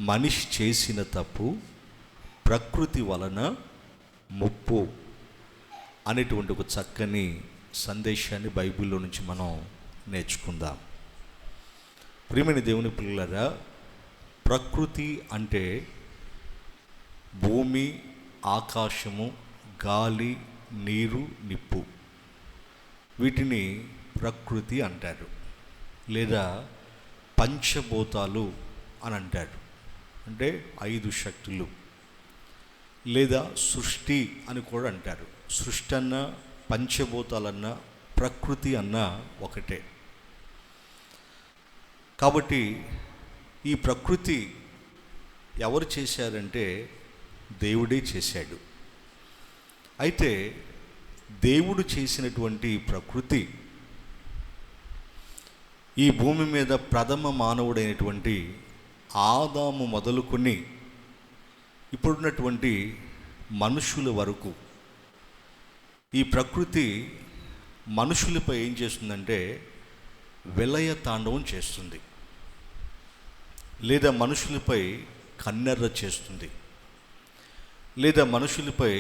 మనిషి చేసిన తప్పు ప్రకృతి వలన ముప్పు అనేటువంటి ఒక చక్కని సందేశాన్ని బైబిల్లో నుంచి మనం నేర్చుకుందాం. ప్రియమైన దేవుని పిల్లలారా, ప్రకృతి అంటే భూమి, ఆకాశము, గాలి, నీరు, నిప్పు, వీటిని ప్రకృతి అంటారు, లేదా పంచభూతాలు అని అంటారు. అంటే 5 శక్తులు, లేదా సృష్టి అని కూడా అంటారు. సృష్టి అన్న, పంచభూతాలన్న, ప్రకృతి అన్న ఒకటే. కాబట్టి ఈ ప్రకృతి ఎవరు చేశారంటే దేవుడే చేశాడు. అయితే దేవుడు చేసినటువంటి ప్రకృతి ఈ భూమి మీద ప్రథమ మానవుడైనటువంటి ఆదాము మొదలుకొని ఇప్పుడున్నటువంటి మనుషుల వరకు ఈ ప్రకృతి మనుషులపై ఏం చేస్తుందంటే విలయ తాండవం చేస్తుంది, లేదా మనుషులపై కన్నెర్ర చేస్తుంది, లేదా మనుషులపై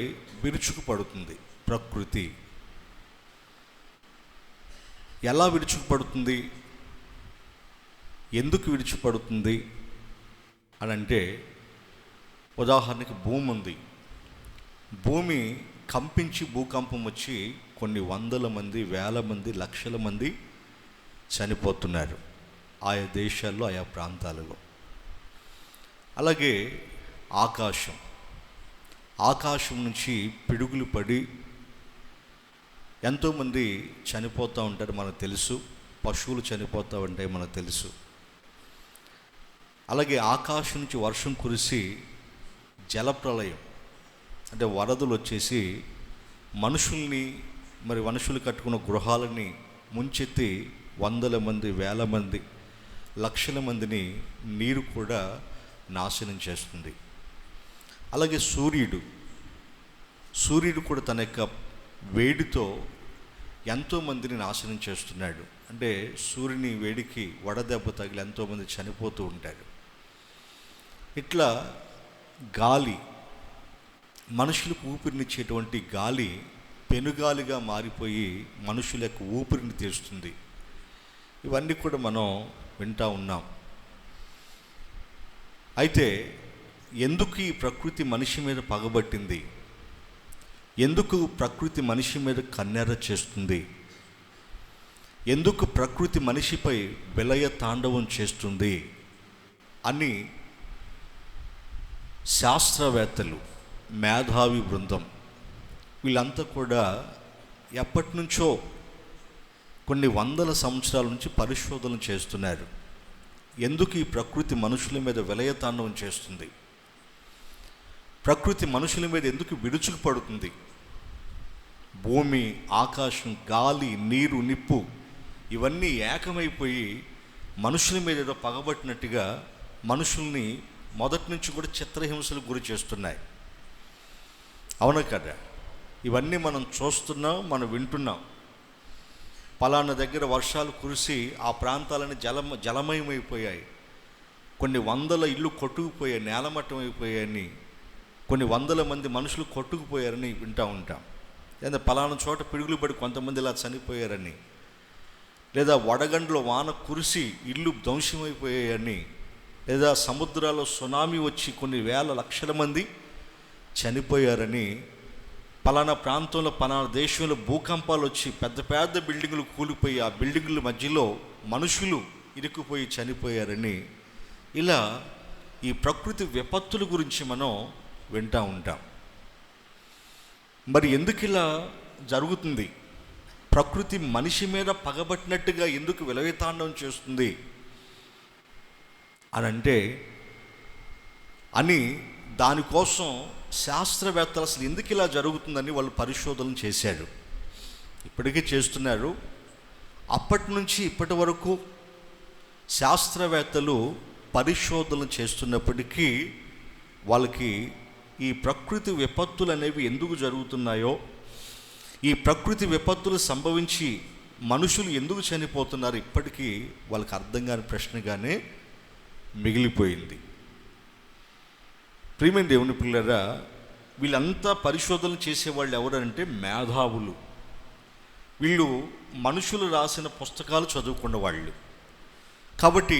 విరుచుకుపడుతుంది. ప్రకృతి ఎలా విరుచుకుపడుతుంది, ఎందుకు విడిచిపడుతుంది అని అంటే, ఉదాహరణకి భూమి ఉంది. భూమి కంపించి భూకంపం వచ్చి కొన్ని వందల మంది, వేల మంది, లక్షల మంది చనిపోతున్నారు ఆయా దేశాల్లో, ఆయా ప్రాంతాలలో. అలాగే ఆకాశం నుంచి పిడుగులు పడి ఎంతోమంది చనిపోతూ ఉంటారు మనకు తెలుసు. పశువులు చనిపోతూ ఉంటాయి మనకు తెలుసు. అలాగే ఆకాశం నుంచి వర్షం కురిసి జలప్రలయం అంటే వరదలు వచ్చేసి మనుషులు కట్టుకున్న గృహాలని ముంచెత్తి వందల మంది, వేల మంది, లక్షల మందిని నీరు కూడా నాశనం చేస్తుంది. అలాగే సూర్యుడు కూడా తన యొక్క వేడితో ఎంతోమందిని నాశనం చేస్తున్నాడు. అంటే సూర్యుని వేడికి వడదెబ్బ తగిలి ఎంతోమంది చనిపోతూ ఉంటారు. ఇట్లా గాలి, మనుషులకు ఊపిరినిచ్చేటువంటి గాలి పెనుగాలిగా మారిపోయి మనుషుల యొక్క ఊపిరిని తీస్తుంది. ఇవన్నీ కూడా మనం వింటూ ఉన్నాం. అయితే ఎందుకు ఈ ప్రకృతి మనిషి మీద పగబట్టింది? ఎందుకు ప్రకృతి మనిషి మీద కన్నెర్ర చేస్తుంది? ఎందుకు ప్రకృతి మనిషిపై విలయ తాండవం చేస్తుంది అని శాస్త్రవేత్తలు, మేధావి బృందం వీళ్ళంతా కూడా ఎప్పటి నుంచో కొన్ని వందల సంవత్సరాల నుంచి పరిశోధనలు చేస్తున్నారు. ఎందుకు ఈ ప్రకృతి మనుషుల మీద విలయ తాండవం చేస్తుంది? ప్రకృతి మనుషుల మీద ఎందుకు విరుచుకుపడుతుంది? భూమి, ఆకాశం, గాలి, నీరు, నిప్పు ఇవన్నీ ఏకమైపోయి మనుషుల మీద ఏదో పగబట్టినట్టుగా మనుషుల్ని మొదటి నుంచి కూడా చిత్రహింసలకు గురి చేస్తున్నాయి. అవునా కదా? ఇవన్నీ మనం చూస్తున్నాం, మనం వింటున్నాం. పలానా దగ్గర వర్షాలు కురిసి ఆ ప్రాంతాలని జలమయమైపోయాయి, కొన్ని వందల ఇళ్ళు కొట్టుకుపోయాయి, నేలమట్టం అయిపోయాయని, కొన్ని వందల మంది మనుషులు కొట్టుకుపోయారని వింటూ ఉంటాం. లేదా పలానా చోట పిడుగులు పడి కొంతమంది ఇలా చనిపోయారని, లేదా వడగండ్లో వాన కురిసి ఇల్లు ధ్వంసమైపోయాయని, లేదా సముద్రాల్లో సునామీ వచ్చి కొన్ని వేల లక్షల మంది చనిపోయారని, పలానా ప్రాంతంలో పలానా దేశంలో భూకంపాలు వచ్చి పెద్ద పెద్ద బిల్డింగులు కూలిపోయి ఆ బిల్డింగుల మధ్యలో మనుషులు ఇరుక్కుపోయి చనిపోయారని, ఇలా ఈ ప్రకృతి విపత్తుల గురించి మనం వింటూ ఉంటాం. మరి ఎందుకు ఇలా జరుగుతుంది? ప్రకృతి మనిషి మీద పగబట్టినట్టుగా ఎందుకు విలయతాండవం చేస్తుంది అని దానికోసం శాస్త్రవేత్తలు అసలు ఎందుకు ఇలా జరుగుతుందని వాళ్ళు పరిశోధనలు చేశారు. ఇప్పటికీ చేస్తున్నారు. అప్పటి నుంచి ఇప్పటి వరకు శాస్త్రవేత్తలు పరిశోధనలు చేస్తున్నప్పటికీ వాళ్ళకి ఈ ప్రకృతి విపత్తులు అనేవి ఎందుకు జరుగుతున్నాయో, ఈ ప్రకృతి విపత్తులు సంభవించి మనుషులు ఎందుకు చనిపోతున్నారు ఇప్పటికీ వాళ్ళకి అర్థం కాని ప్రశ్నగానే మిగిలిపోయింది. ప్రియమైన దేవుని పిల్లరా, వీళ్ళంతా పరిశోధన చేసేవాళ్ళు ఎవరంటే మేధావులు. వీళ్ళు మనుషులు రాసిన పుస్తకాలు చదువుకున్న వాళ్ళు. కాబట్టి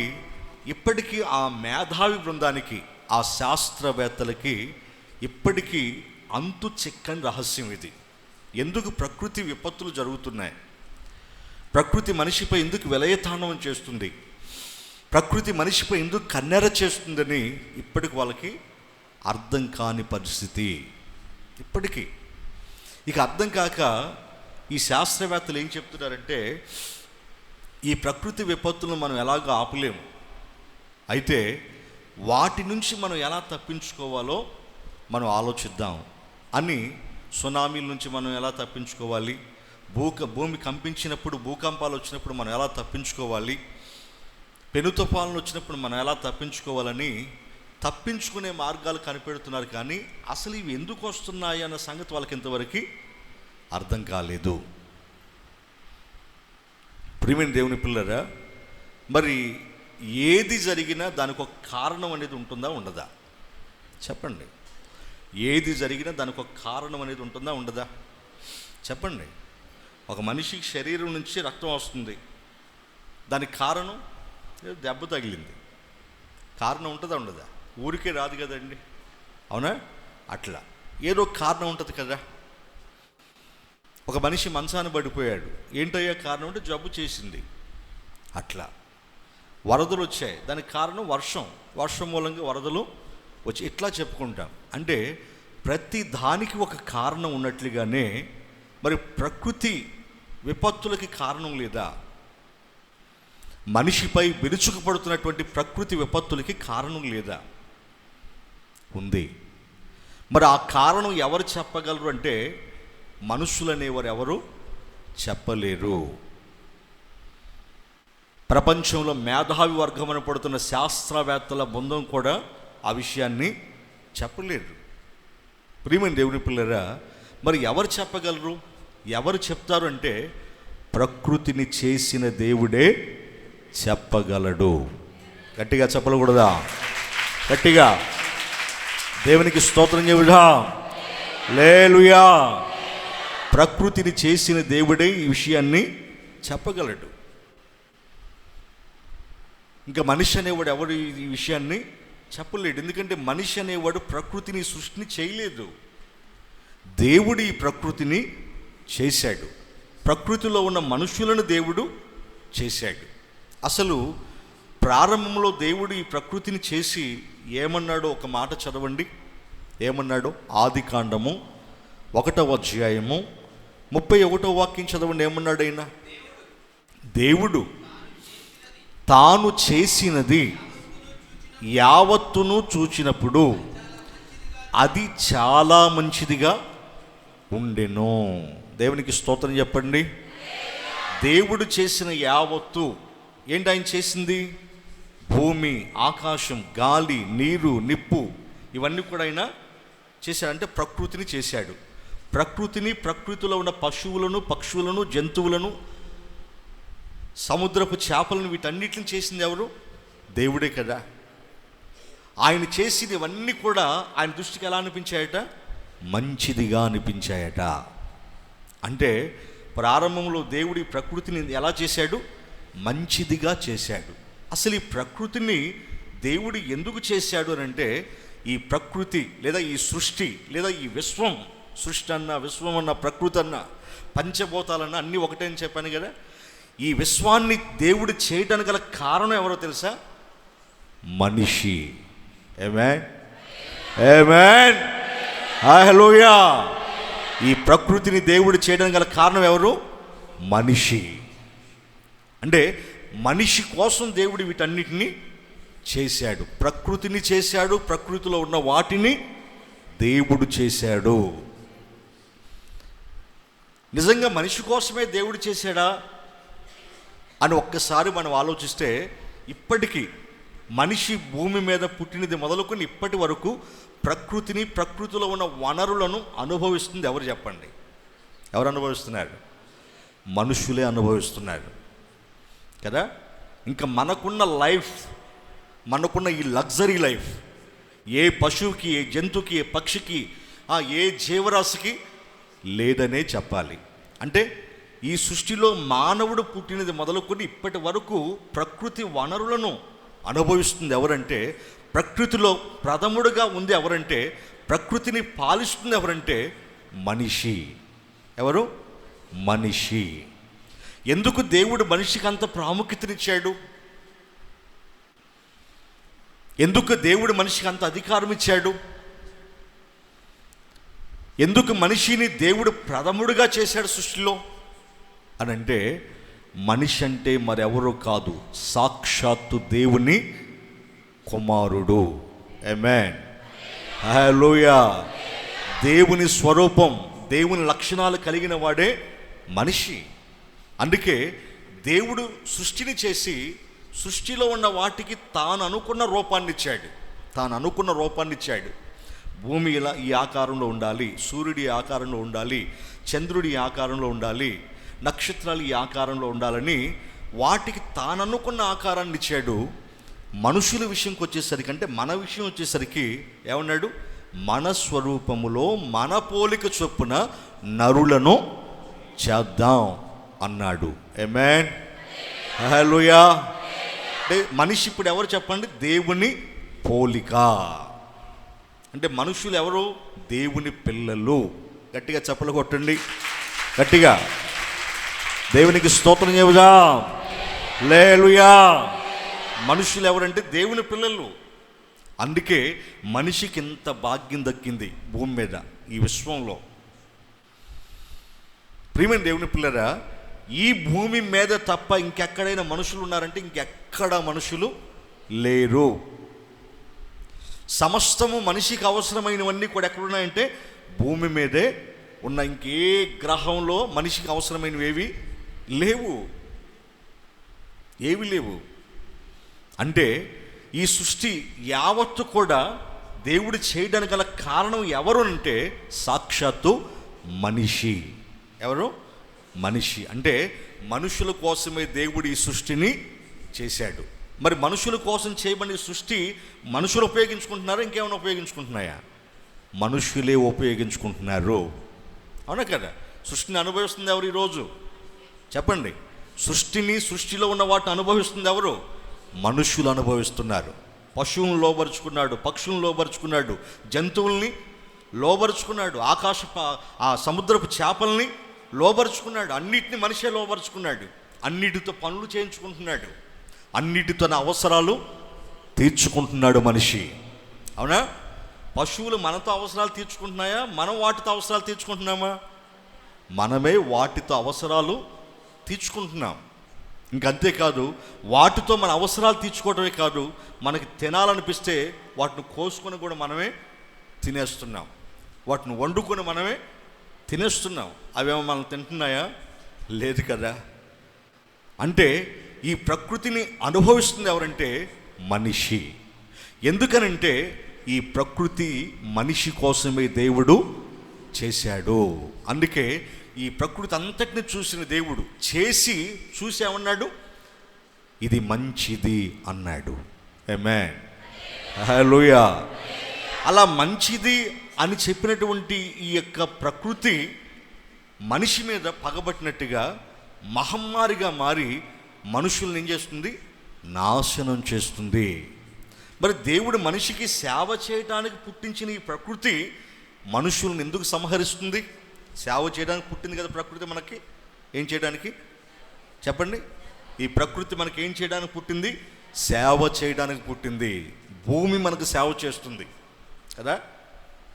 ఇప్పటికీ ఆ మేధావి బృందానికి, ఆ శాస్త్రవేత్తలకి ఇప్పటికీ అంతు చిక్కని రహస్యం ఇది. ఎందుకు ప్రకృతి విపత్తులు జరుగుతున్నాయి, ప్రకృతి మనిషిపై ఎందుకు విలయతాండవం చేస్తుంది, ప్రకృతి మనిషిపై ఎందుకు కన్నెర చేస్తుందని ఇప్పటికి వాళ్ళకి అర్థం కాని పరిస్థితి. ఇప్పటికీ ఇక అర్థం కాక ఈ శాస్త్రవేత్తలు ఏం చెప్తున్నారంటే, ఈ ప్రకృతి విపత్తులను మనం ఎలాగో ఆపలేము, అయితే వాటి నుంచి మనం ఎలా తప్పించుకోవాలో మనం ఆలోచిద్దాం అని. సునామీల నుంచి మనం ఎలా తప్పించుకోవాలి, భూమి కంపించినప్పుడు, భూకంపాలు వచ్చినప్పుడు మనం ఎలా తప్పించుకోవాలి, పెను తుఫానులు వచ్చినప్పుడు మనం ఎలా తప్పించుకోవాలని తప్పించుకునే మార్గాలు కనిపెడుతున్నారు. కానీ అసలు ఇవి ఎందుకు వస్తున్నాయి అన్న సంగతి వాళ్ళకి ఇంతవరకు అర్థం కాలేదు. ప్రియమైన దేవుని పిల్లరా, మరి ఏది జరిగినా దానికి ఒక కారణం అనేది ఉంటుందా ఉండదా? చెప్పండి. ఏది జరిగినా దానికి ఒక కారణం అనేది ఉంటుందా ఉండదా? చెప్పండి. ఒక మనిషికి శరీరం నుంచి రక్తం వస్తుంది, దానికి కారణం దెబ్బ తగిలింది. కారణం ఉంటుందా ఉండదా? ఊరికే రాదు కదండి, అవునా? అట్లా ఏదో కారణం ఉంటుంది కదా. ఒక మనిషి మంచాన పడిపోయాడు, ఏంటయ్యా కారణం అంటే జబ్బు చేసింది. అట్లా వరదలు వచ్చాయి, దానికి కారణం వర్షం మూలంగా వరదలు వచ్చి, ఇట్లా చెప్పుకుంటాం. అంటే ప్రతి దానికి ఒక కారణం ఉన్నట్లుగానే మరి ప్రకృతి విపత్తులకి కారణం లేదా? మనిషిపై విరుచుకుపడుతున్నటువంటి ప్రకృతి విపత్తులకి కారణం లేదా? ఉంది. మరి ఆ కారణం ఎవరు చెప్పగలరు అంటే మనుషులు అనేవారు ఎవరు చెప్పలేరు. ప్రపంచంలో మేధావి వర్గం అని పడుతున్న శాస్త్రవేత్తల బృందం కూడా ఆ విషయాన్ని చెప్పలేరు. ప్రియమైన దేవుని పిల్లరా, మరి ఎవరు చెప్పగలరు, ఎవరు చెప్తారు అంటే ప్రకృతిని చేసిన దేవుడే చెప్పగలడు. గట్టిగా చెప్పకూడదా? గట్టిగా దేవునికి స్తోత్రం చెబుదా. హల్లెలూయా. ప్రకృతిని చేసిన దేవుడే ఈ విషయాన్ని చెప్పగలడు. ఇంకా మనిషి అనేవాడు ఎవడు ఈ విషయాన్ని చెప్పలేడు. ఎందుకంటే మనిషి అనేవాడు ప్రకృతిని, సృష్టిని చేయలేదు. దేవుడు ఈ ప్రకృతిని చేశాడు. ప్రకృతిలో ఉన్న మనుషులను దేవుడు చేశాడు. అసలు ప్రారంభంలో దేవుడు ఈ ప్రకృతిని చేసి ఏమన్నాడో ఒక మాట చదవండి. ఏమన్నాడో? ఆదికాండము 1వ అధ్యాయము 31వ వాక్యం చదవండి. ఏమన్నాడు ఆయన? దేవుడు తాను చేసినది యావత్తును చూచినప్పుడు అది చాలా మంచిదిగా ఉండెను. దేవునికి స్తోత్రం చెప్పండి. దేవుడు చేసిన యావత్తు ఏంటి? ఆయన చేసింది భూమి, ఆకాశం, గాలి, నీరు, నిప్పు, ఇవన్నీ కూడా ఆయన చేశాడు. అంటే ప్రకృతిని చేశాడు. ప్రకృతిని, ప్రకృతిలో ఉన్న పశువులను, పక్షులను, జంతువులను, సముద్రపు చేపలను, వీటన్నిటిని చేసింది ఎవరు? దేవుడే కదా. ఆయన చేసింది ఇవన్నీ కూడా ఆయన దృష్టికి ఎలా అనిపించాయట? మంచిదిగా అనిపించాయట. అంటే ప్రారంభంలో దేవుడి ప్రకృతిని ఎలా చేశాడు? మంచిదిగా చేశాడు. అసలు ఈ ప్రకృతిని దేవుడు ఎందుకు చేశాడు అని అంటే, ఈ ప్రకృతి లేదా ఈ సృష్టి లేదా ఈ విశ్వం, సృష్టి అన్న, విశ్వం అన్న, ప్రకృతి అన్న, పంచభూతాలన్న అన్నీ ఒకటే అని చెప్పాను కదా. ఈ విశ్వాన్ని దేవుడు చేయడానికి గల కారణం ఎవరో తెలుసా? మనిషి. ఆమేన్, ఆమేన్, హల్లెలూయా. ఈ ప్రకృతిని దేవుడు చేయడానికి గల కారణం ఎవరు? మనిషి. అంటే మనిషి కోసం దేవుడు వీటన్నిటిని చేశాడు. ప్రకృతిని చేశాడు, ప్రకృతిలో ఉన్న వాటిని దేవుడు చేశాడు. నిజంగా మనిషి కోసమే దేవుడు చేశాడా అని ఒక్కసారి మనం ఆలోచిస్తే, ఇప్పటికీ మనిషి భూమి మీద పుట్టినది మొదలుకొని ఇప్పటి వరకు ప్రకృతిని, ప్రకృతిలో ఉన్న వనరులను అనుభవిస్తుంది ఎవరు చెప్పండి? ఎవరు అనుభవిస్తున్నారు? మనుషులే అనుభవిస్తున్నారు కదా. ఇంకా మనకున్న లైఫ్, మనకున్న ఈ లగ్జరీ లైఫ్, ఏ పశువుకి, ఏ జంతువుకి, ఏ పక్షికి, ఏ జీవరాశికి లేదనే చెప్పాలి. అంటే ఈ సృష్టిలో మానవుడు పుట్టినది మొదలుకొని ఇప్పటి వరకు ప్రకృతి వనరులను అనుభవిస్తుంది ఎవరంటే, ప్రకృతిలో ప్రథముడుగా ఉంది ఎవరంటే, ప్రకృతిని పాలిస్తుంది ఎవరంటే మనిషి. ఎవరు? మనిషి. ఎందుకు దేవుడు మనిషికి అంత ప్రాముఖ్యతనిచ్చాడు? ఎందుకు దేవుడు మనిషికి అంత అధికారం ఇచ్చాడు? ఎందుకు మనిషిని దేవుడు ప్రథముడుగా చేశాడు సృష్టిలో అని అంటే, మనిషి అంటే మరెవరో కాదు, సాక్షాత్తు దేవుని కుమారుడు. ఆమేన్, హల్లెలూయా. దేవుని స్వరూపం, దేవుని లక్షణాలు కలిగిన వాడే మనిషి. అందుకే దేవుడు సృష్టిని చేసి సృష్టిలో ఉన్న వాటికి తాను అనుకున్న రూపాన్ని ఇచ్చాడు. భూమి ఇలా ఈ ఆకారంలో ఉండాలి, సూర్యుడి ఆకారంలో ఉండాలి, చంద్రుడి ఆకారంలో ఉండాలి, నక్షత్రాలు ఈ ఆకారంలో ఉండాలని వాటికి తాను అనుకున్న ఆకారాన్ని ఇచ్చాడు. మనుషుల విషయంకి వచ్చేసరికి, అంటే మన విషయం వచ్చేసరికి ఏమన్నాడు? మన స్వరూపములో మన పోలిక చొప్పున నరులను చేద్దాం అన్నాడు. ఆమేన్, హల్లెలూయా. అంటే మనిషి ఇప్పుడు ఎవరు చెప్పండి? దేవుని పోలిక. అంటే మనుషులు ఎవరు? దేవుని పిల్లలు. గట్టిగా చప్పలు కొట్టండి, గట్టిగా దేవునికి స్తోత్రం చెబుదాం. హల్లెలూయా. మనుషులు ఎవరంటే దేవుని పిల్లలు. అందుకే మనిషికి ఇంత భాగ్యం దక్కింది భూమి మీద, ఈ విశ్వంలో. ప్రియమైన దేవుని పిల్లరా, ఈ భూమి మీద తప్ప ఇంకెక్కడైనా మనుషులు ఉన్నారంటే ఇంకెక్కడ మనుషులు లేరు. సమస్తము మనిషికి అవసరమైనవన్నీ కూడా ఎక్కడున్నాయంటే భూమి మీదే ఉన్న. ఇంకే గ్రహంలో మనిషికి అవసరమైనవి ఏవి లేవు. అంటే ఈ సృష్టి యావత్తు కూడా దేవుడు చేయడానికి గల కారణం ఎవరు అంటే సాక్షాత్తు మనిషి. ఎవరు? మనిషి. అంటే మనుషుల కోసమే దేవుడు ఈ సృష్టిని చేశాడు. మరి మనుషుల కోసం చేయబడిన సృష్టి మనుషులు ఉపయోగించుకుంటున్నారా? ఇంకేమైనా ఉపయోగించుకుంటున్నాయా? మనుషులే ఉపయోగించుకుంటున్నారు. అవునా కదా? సృష్టిని అనుభవిస్తుంది ఎవరు ఈరోజు? చెప్పండి. సృష్టిలో ఉన్న వాటిని అనుభవిస్తుంది ఎవరు? మనుషులు అనుభవిస్తున్నారు. పశువులను లోబరుచుకున్నాడు, పక్షులను లోబరుచుకున్నాడు, జంతువుల్ని లోబరుచుకున్నాడు, సముద్రపు చేపల్ని లోబరుచుకున్నాడు. అన్నిటిని మనిషే లోబరుచుకున్నాడు. అన్నిటితో పనులు చేయించుకుంటున్నాడు, అన్నిటితో అవసరాలు తీర్చుకుంటున్నాడు మనిషి. అవునా? పశువులు మనతో అవసరాలు తీర్చుకుంటున్నాయా? మనం వాటితో అవసరాలు తీర్చుకుంటున్నామా? మనమే వాటితో అవసరాలు తీర్చుకుంటున్నాం. ఇంకంతేకాదు, వాటితో మన అవసరాలు తీర్చుకోవడమే కాదు, మనకి తినాలనిపిస్తే వాటిని కోసుకొని కూడా మనమే తినేస్తున్నాం, వాటిని వండుకొని మనమే తినేస్తున్నాం. అవేమో మనం తింటున్నాయా? లేదు కదా. అంటే ఈ ప్రకృతిని అనుభవిస్తుంది ఎవరంటే మనిషి. ఎందుకనంటే ఈ ప్రకృతి మనిషి కోసమే దేవుడు చేశాడు. అందుకే ఈ ప్రకృతి అంతటిని చూసిన దేవుడు చూసి ఏమన్నాడు? ఇది మంచిది అన్నాడు. ఆమేన్, హల్లెలూయా. అలా మంచిది అని చెప్పినటువంటి ఈ యొక్క ప్రకృతి మనిషి మీద పగబట్టినట్టుగా మహమ్మారిగా మారి మనుషుల్ని ఏం చేస్తుంది? నాశనం చేస్తుంది. మరి దేవుడు మనిషికి సేవ చేయడానికి పుట్టించిన ఈ ప్రకృతి మనుషుల్ని ఎందుకు సంహరిస్తుంది? సేవ చేయడానికి పుట్టింది కదా ప్రకృతి. మనకి ఏం చేయడానికి చెప్పండి? ఈ ప్రకృతి మనకి ఏం చేయడానికి పుట్టింది? సేవ చేయడానికి పుట్టింది. భూమి మనకు సేవ చేస్తుంది కదా,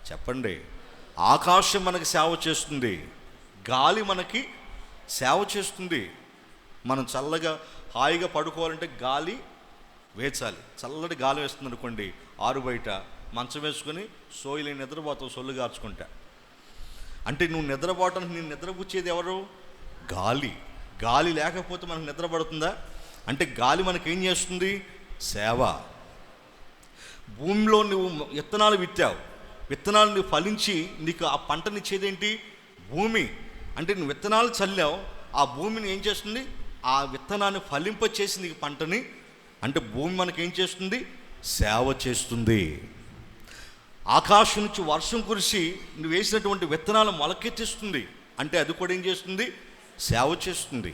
చెప్పండి. ఆకాశం మనకి సేవ చేస్తుంది, గాలి మనకి సేవ చేస్తుంది. మనం చల్లగా హాయిగా పడుకోవాలంటే గాలి వేచాలి. చల్లటి గాలి వేస్తుంది అనుకోండి, ఆరు బయట మంచం వేసుకొని సోయిలేని నిద్రపోతావు, సొల్లు గార్చుకుంటా. అంటే నువ్వు నిద్రపోవటానికి నేను నిద్రపుచ్చేది ఎవరు? గాలి. గాలి లేకపోతే మనకు నిద్ర పడుతుందా? అంటే గాలి మనకేం చేస్తుంది? సేవ. భూమిలో నువ్వు విత్తనాలు విత్తావు, విత్తనాలు నువ్వు ఫలించి నీకు ఆ పంటనిచ్చేదేంటి? భూమి. అంటే నువ్వు విత్తనాలు చల్లావు, ఆ భూమిని ఏం చేస్తుంది? ఆ విత్తనాన్ని ఫలింపచేసి నీకు పంటని. అంటే భూమి మనకేం చేస్తుంది? సేవ చేస్తుంది. ఆకాశం నుంచి వర్షం కురిసి నువ్వు వేసినటువంటి విత్తనాలు మొలకెత్తిస్తుంది. అంటే అది కూడా ఏం చేస్తుంది? సేవ చేస్తుంది.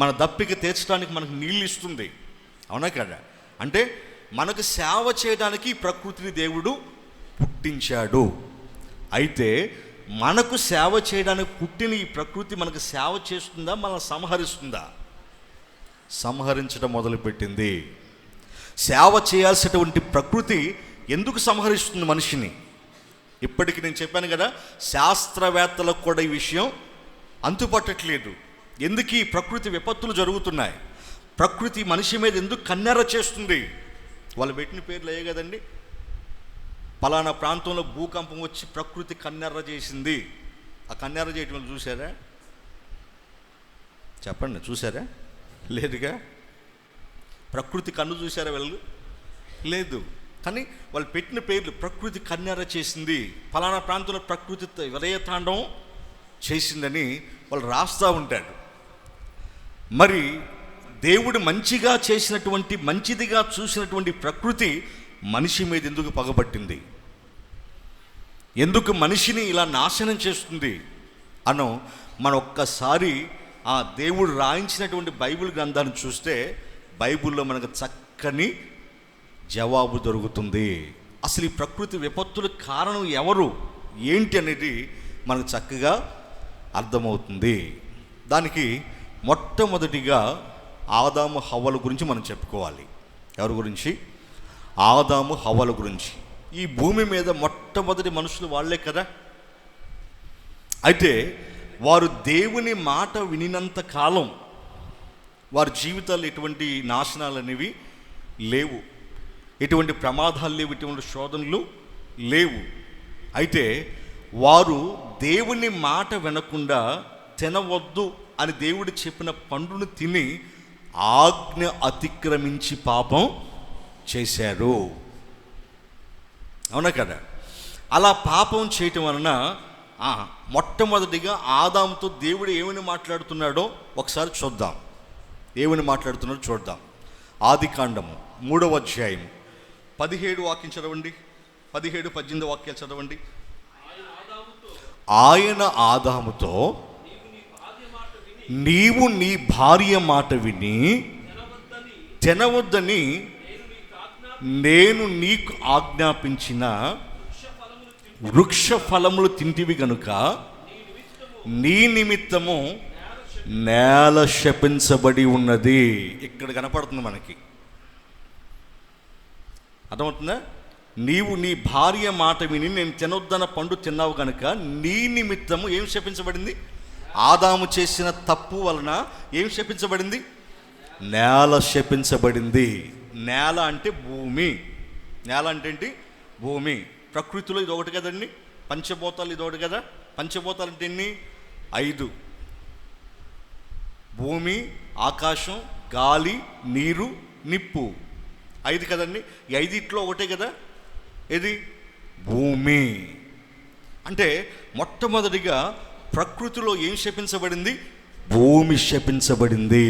మన దప్పిక తీర్చడానికి మనకు నీళ్ళు ఇస్తుంది. అవునా కదా? అంటే మనకు సేవ చేయడానికి ఈ ప్రకృతిని దేవుడు పుట్టించాడు. అయితే మనకు సేవ చేయడానికి పుట్టిన ఈ ప్రకృతి మనకు సేవ చేస్తుందా, మనల్ని సంహరిస్తుందా? సంహరించడం మొదలుపెట్టింది. సేవ చేయాల్సినటువంటి ప్రకృతి ఎందుకు సంహరిస్తుంది మనిషిని? ఇప్పటికి నేను చెప్పాను కదా, శాస్త్రవేత్తలకు కూడా ఈ విషయం అంతుపట్టట్లేదు. ఎందుకు ఈ ప్రకృతి విపత్తులు జరుగుతున్నాయి? ప్రకృతి మనిషి మీద ఎందుకు కన్నెర్ర చేస్తుంది? వాళ్ళు పెట్టిన పేర్లు అయ్యే కదండి. పలానా ప్రాంతంలో భూకంపం వచ్చి ప్రకృతి కన్నెర్ర చేసింది. ఆ కన్నెర్ర చేయటం వల్ల చూసారా? చెప్పండి, చూసారా? లేదుగా. ప్రకృతి కన్ను చూసారా వాళ్ళు? లేదు. కానీ వాళ్ళు పెట్టిన పేర్లు ప్రకృతి కన్నెర్ర చేసింది, పలానా ప్రాంతంలో ప్రకృతి విలయతాండవం చేసిందని వాళ్ళు రాస్తూ ఉంటాడు. మరి దేవుడు మంచిగా చేసినటువంటి, మంచిదిగా చూసినటువంటి ప్రకృతి మనిషి మీద ఎందుకు పగబట్టింది? ఎందుకు మనిషిని ఇలా నాశనం చేస్తుంది అనో మనం ఒక్కసారి ఆ దేవుడు రాయించినటువంటి బైబిల్ గ్రంథాన్ని చూస్తే బైబిల్లో మనకు చక్కని జవాబు దొరుకుతుంది. అసలు ఈ ప్రకృతి విపత్తులకు కారణం ఎవరు, ఏంటి అనేది మనకు చక్కగా అర్థమవుతుంది. దానికి మొట్టమొదటిగా ఆదాము హవ్వల గురించి మనం చెప్పుకోవాలి. ఎవరి గురించి? ఆదాము హవ్వల గురించి. ఈ భూమి మీద మొట్టమొదటి మనుషులు వాళ్ళే కదా. అయితే వారు దేవుని మాట వినినంత కాలం వారి జీవితాల్లో ఎటువంటి నాశనాలు అనేవి లేవు, ఎటువంటి ప్రమాదాలు లేవు, ఎటువంటి శోధనలు లేవు. అయితే వారు దేవుని మాట వినకుండా తినవద్దు అని దేవుడు చెప్పిన పండును తిని ఆజ్ఞ అతిక్రమించి పాపం చేశారు. అవునా కదా? అలా పాపం చేయటం వలన మొట్టమొదటిగా ఆదాముతో దేవుడు ఏమని మాట్లాడుతున్నాడో ఒకసారి చూద్దాం. ఏమని మాట్లాడుతున్నాడో చూద్దాం. ఆదికాండము 3వ అధ్యాయం 17 వాక్యం చదవండి. 17-18 వాక్యాలు చదవండి. ఆయన ఆదాముతో, నీవు నీ భార్య మాట విని తినవద్దని నేను నీకు ఆజ్ఞాపించిన వృక్ష ఫలములు తింటివి గనుక నీ నిమిత్తము నేల శపించబడి ఉన్నది. ఇక్కడ కనపడుతుంది మనకి. అర్థమవుతుందా? నీవు నీ భార్య మాట విని నేను తినొద్దన్న పండు తిన్నావు కనుక నీ నిమిత్తము ఏం శపించబడింది? ఆదాము చేసిన తప్పు వలన ఏం శపించబడింది? నేల శపించబడింది. నేల అంటే భూమి. నేల అంటే ఏంటి? భూమి. ప్రకృతిలో ఇది ఒకటి కదండి. పంచభూతాలు ఇది ఒకటి కదా. పంచభూతాలు అంటే ఎన్ని? 5. భూమి, ఆకాశం, గాలి, నీరు, నిప్పు. 5 కదండి. ఈ 5 ఒకటే కదా. ఏది? భూమి. అంటే మొట్టమొదటిగా ప్రకృతిలో ఏం శపించబడింది? భూమి శపించబడింది.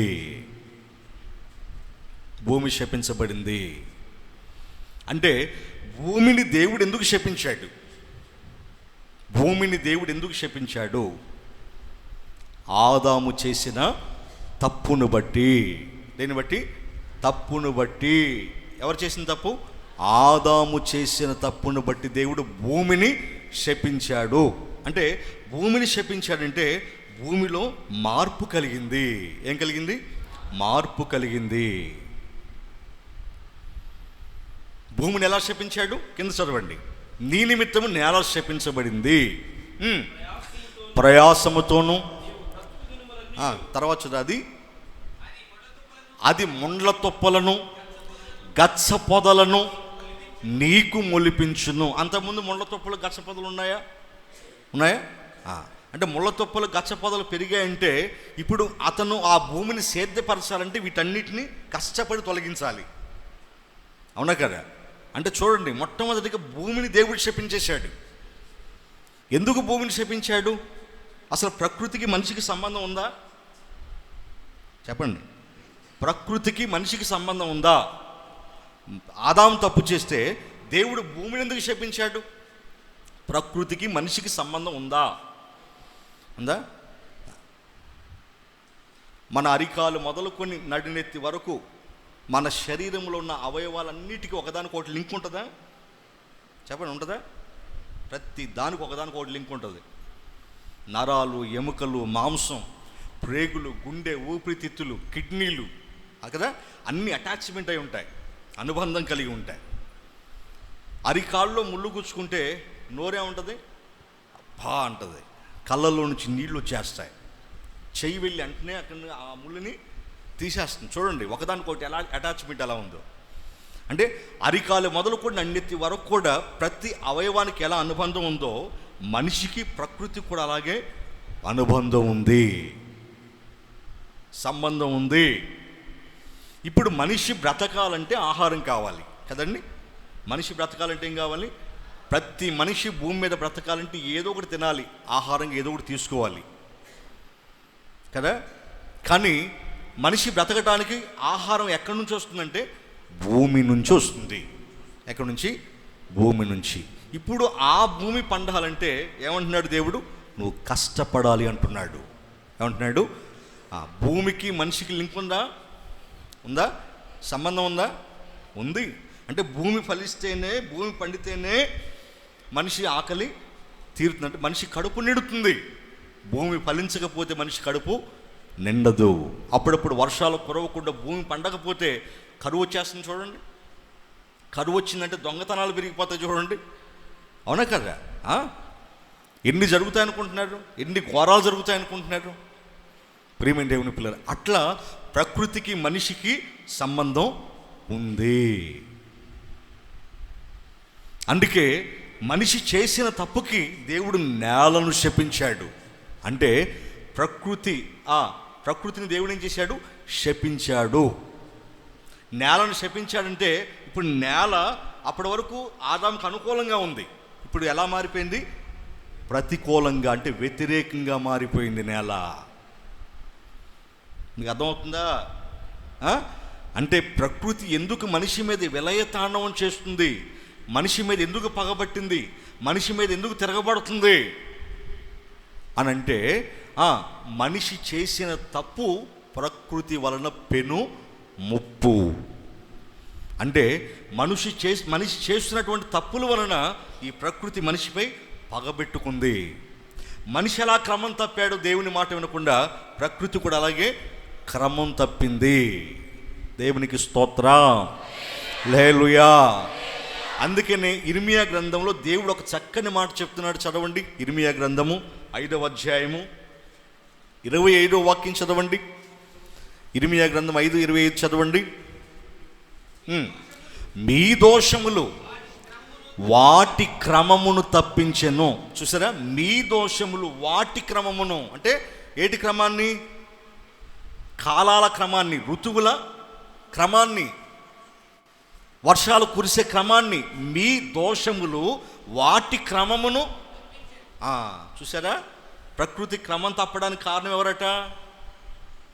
భూమి శపించబడింది. అంటే భూమిని దేవుడు ఎందుకు శపించాడు? భూమిని దేవుడు ఎందుకు శపించాడు? ఆదాము చేసిన తప్పును బట్టి. దేని బట్టి? తప్పును బట్టి. ఎవరు చేసిన తప్పు? ఆదాము చేసిన తప్పును బట్టి దేవుడు భూమిని శపించాడు. అంటే భూమిని శపించాడంటే భూమిలో మార్పు కలిగింది. ఏం కలిగింది? మార్పు కలిగింది. భూమిని ఎలా శపించాడు? కింద చదవండి. నీ నిమిత్తము నేల శపించబడింది, ప్రయాసముతోను. తర్వాత చదువు. అది ముండ్ల తుప్పలను గచ్చ పొదలను నీకు మొలిపించును. అంతకుముందు ముళ్ళ తుప్పలు గచ్చ పొదలు ఉన్నాయా? అంటే ముళ్ళ తుప్పలు గచ్చ పొదలు పెరిగాయంటే ఇప్పుడు అతను ఆ భూమిని సేద్యపరచాలంటే వీటన్నిటిని కష్టపడి తొలగించాలి. అవునా కదా? అంటే చూడండి, మొట్టమొదటిగా భూమిని దేవుడు శపించేశాడు. ఎందుకు భూమిని శపించాడు? అసలు ప్రకృతికి మనిషికి సంబంధం ఉందా? చెప్పండి. ప్రకృతికి మనిషికి సంబంధం ఉందా? ఆదాము తప్పు చేస్తే దేవుడు భూమిని ఎందుకు శపించాడు? ప్రకృతికి మనిషికి సంబంధం ఉందా? ఉందా? మన అరికాలు మొదలుకొని నడినెత్తి వరకు మన శరీరంలో ఉన్న అవయవాలన్నిటికీ ఒకదానికొకటి లింక్ ఉంటుందా? చెప్పండి, ఉంటుందా? ప్రతి దానికి ఒకదానికొకటి లింక్ ఉంటుంది. నరాలు, ఎముకలు, మాంసం, ప్రేగులు, గుండె, ఊపిరితిత్తులు, కిడ్నీలు, కదా, అన్నీ అటాచ్మెంట్ అయి ఉంటాయి, అనుబంధం కలిగి ఉంటాయి. అరికాల్లో ముళ్ళు గుచ్చుకుంటే నోరే ఉంటుంది, బా అంటుంది, కళ్ళల్లో నుంచి నీళ్ళు వచ్చేస్తాయి. చెయ్యి వెళ్ళి అంటనే అక్కడ ఆ ముళ్ళుని తీసేస్తుంది. చూడండి ఒకదానికొకటి ఎలా అటాచ్మెంట్ ఎలా ఉందో. అంటే అరికాలు మొదలుకొని నన్నెత్తి వరకు కూడా ప్రతి అవయవానికి ఎలా అనుబంధం ఉందో మనిషికి ప్రకృతి కూడా అలాగే అనుబంధం ఉంది, సంబంధం ఉంది. ఇప్పుడు మనిషి బ్రతకాలంటే ఆహారం కావాలి కదండి. మనిషి బ్రతకాలంటే ఏం కావాలి? ప్రతి మనిషి భూమి మీద బ్రతకాలంటే ఏదో ఒకటి తినాలి, ఆహారంగా ఏదో ఒకటి తీసుకోవాలి కదా. కానీ మనిషి బ్రతకడానికి ఆహారం ఎక్కడి నుంచి వస్తుందంటే భూమి నుంచి వస్తుంది. ఎక్కడి నుంచి? భూమి నుంచి. ఇప్పుడు ఆ భూమి పండాలంటే ఏమంటున్నాడు దేవుడు? నువ్వు కష్టపడాలి అంటున్నాడు. ఏమంటున్నాడు? ఆ భూమికి మనిషికి లింక్ ఉందా? ఉందా? సంబంధం ఉందా? ఉంది. అంటే భూమి ఫలిస్తేనే, భూమి పండితేనే మనిషి ఆకలి తీరుతుంది, అంటే మనిషి కడుపు నిండుతుంది. భూమి ఫలించకపోతే మనిషి కడుపు నిండదు. అప్పుడప్పుడు వర్షాలు కురవకుండా భూమి పండకపోతే కరువు వచ్చేస్తుంది. చూడండి, కరువు వచ్చిందంటే దొంగతనాలు పెరిగిపోతాయి. చూడండి, అవునా కదా? ఎన్ని జరుగుతాయి అనుకుంటున్నారు? ఎన్ని ఘోరాలు జరుగుతాయి అనుకుంటున్నారు? ప్రియమైన దేవుని పిల్లలు, అట్లా ప్రకృతికి మనిషికి సంబంధం ఉంది. అందుకే మనిషి చేసిన తప్పుకి దేవుడు నేలను శపించాడు. అంటే ప్రకృతిని దేవుడు ఏం చేశాడు? శపించాడు. నేలను శపించాడంటే ఇప్పుడు నేల అప్పటి వరకు ఆదాముకు అనుకూలంగా ఉంది, ఇప్పుడు ఎలా మారిపోయింది? ప్రతికూలంగా, అంటే వ్యతిరేకంగా మారిపోయింది నేల. మీకు అర్థమవుతుందా? అంటే ప్రకృతి ఎందుకు మనిషి మీద విలయతాండవం చేస్తుంది? మనిషి మీద ఎందుకు పగబట్టింది? మనిషి మీద ఎందుకు తిరగబడుతుంది అని అంటే మనిషి చేసిన తప్పు ప్రకృతి వలన పెను ముప్పు. అంటే మనిషి చేస్తున్నటువంటి తప్పుల వలన ఈ ప్రకృతి మనిషిపై పగబెట్టుకుంది. మనిషి ఎలా క్రమం తప్పాడు దేవుని మాట వినకుండా, ప్రకృతి కూడా అలాగే క్రమం తప్పింది. దేవునికి స్తోత్రం, హల్లెలూయా. అందుకనే ఇర్మియా గ్రంథంలో దేవుడు ఒక చక్కని మాట చెప్తున్నాడు. చదవండి, ఇర్మియా గ్రంథము 5వ అధ్యాయము 25వ వాక్యం చదవండి. ఇర్మియా గ్రంథం 5:25 చదవండి. మీ దోషములు వాటి క్రమమును తప్పించెను. చూసారా? మీ దోషములు వాటి క్రమమును అంటే ఏటి క్రమాన్ని? కాలాల క్రమాన్ని, ఋతువుల క్రమాన్ని, వర్షాలు కురిసే క్రమాన్ని. మీ దోషములు వాటి క్రమమును. చూసారా? ప్రకృతి క్రమం తప్పడానికి కారణం ఎవరట?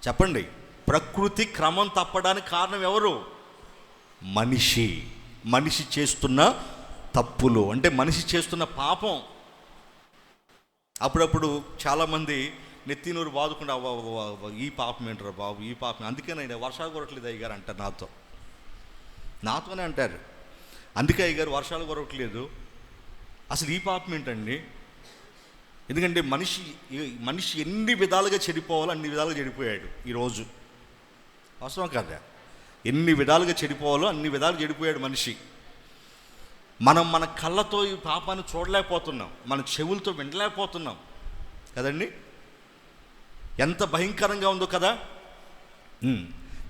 చెప్పండి. ప్రకృతి క్రమం తప్పడానికి కారణం ఎవరు? మనిషి. మనిషి చేస్తున్న తప్పులు, అంటే మనిషి చేస్తున్న పాపం. అప్పుడప్పుడు చాలామంది నెత్తినూరు బాదుకుండా, ఈ పాపం ఏంటరా బాబు, ఈ పాపం, అందుకే నేను వర్షాలు కొరట్లేదు అయ్యగారు అంటారు. నాతోనే అంటారు. అందుకే అయ్యగారు వర్షాలు కొరవట్లేదు. అసలు ఈ పాపం ఏంటండి? ఎందుకంటే మనిషి ఎన్ని విధాలుగా చెడిపోవాలో అన్ని విధాలుగా చెడిపోయాడు ఈరోజు. అవసరం కదా? ఎన్ని విధాలుగా చెడిపోవాలో అన్ని విధాలు చెడిపోయాడు మనిషి. మన కళ్ళతో ఈ పాపాన్ని చూడలేకపోతున్నాం, మన చెవులతో వినలేకపోతున్నాం కదండి. ఎంత భయంకరంగా ఉందో కదా.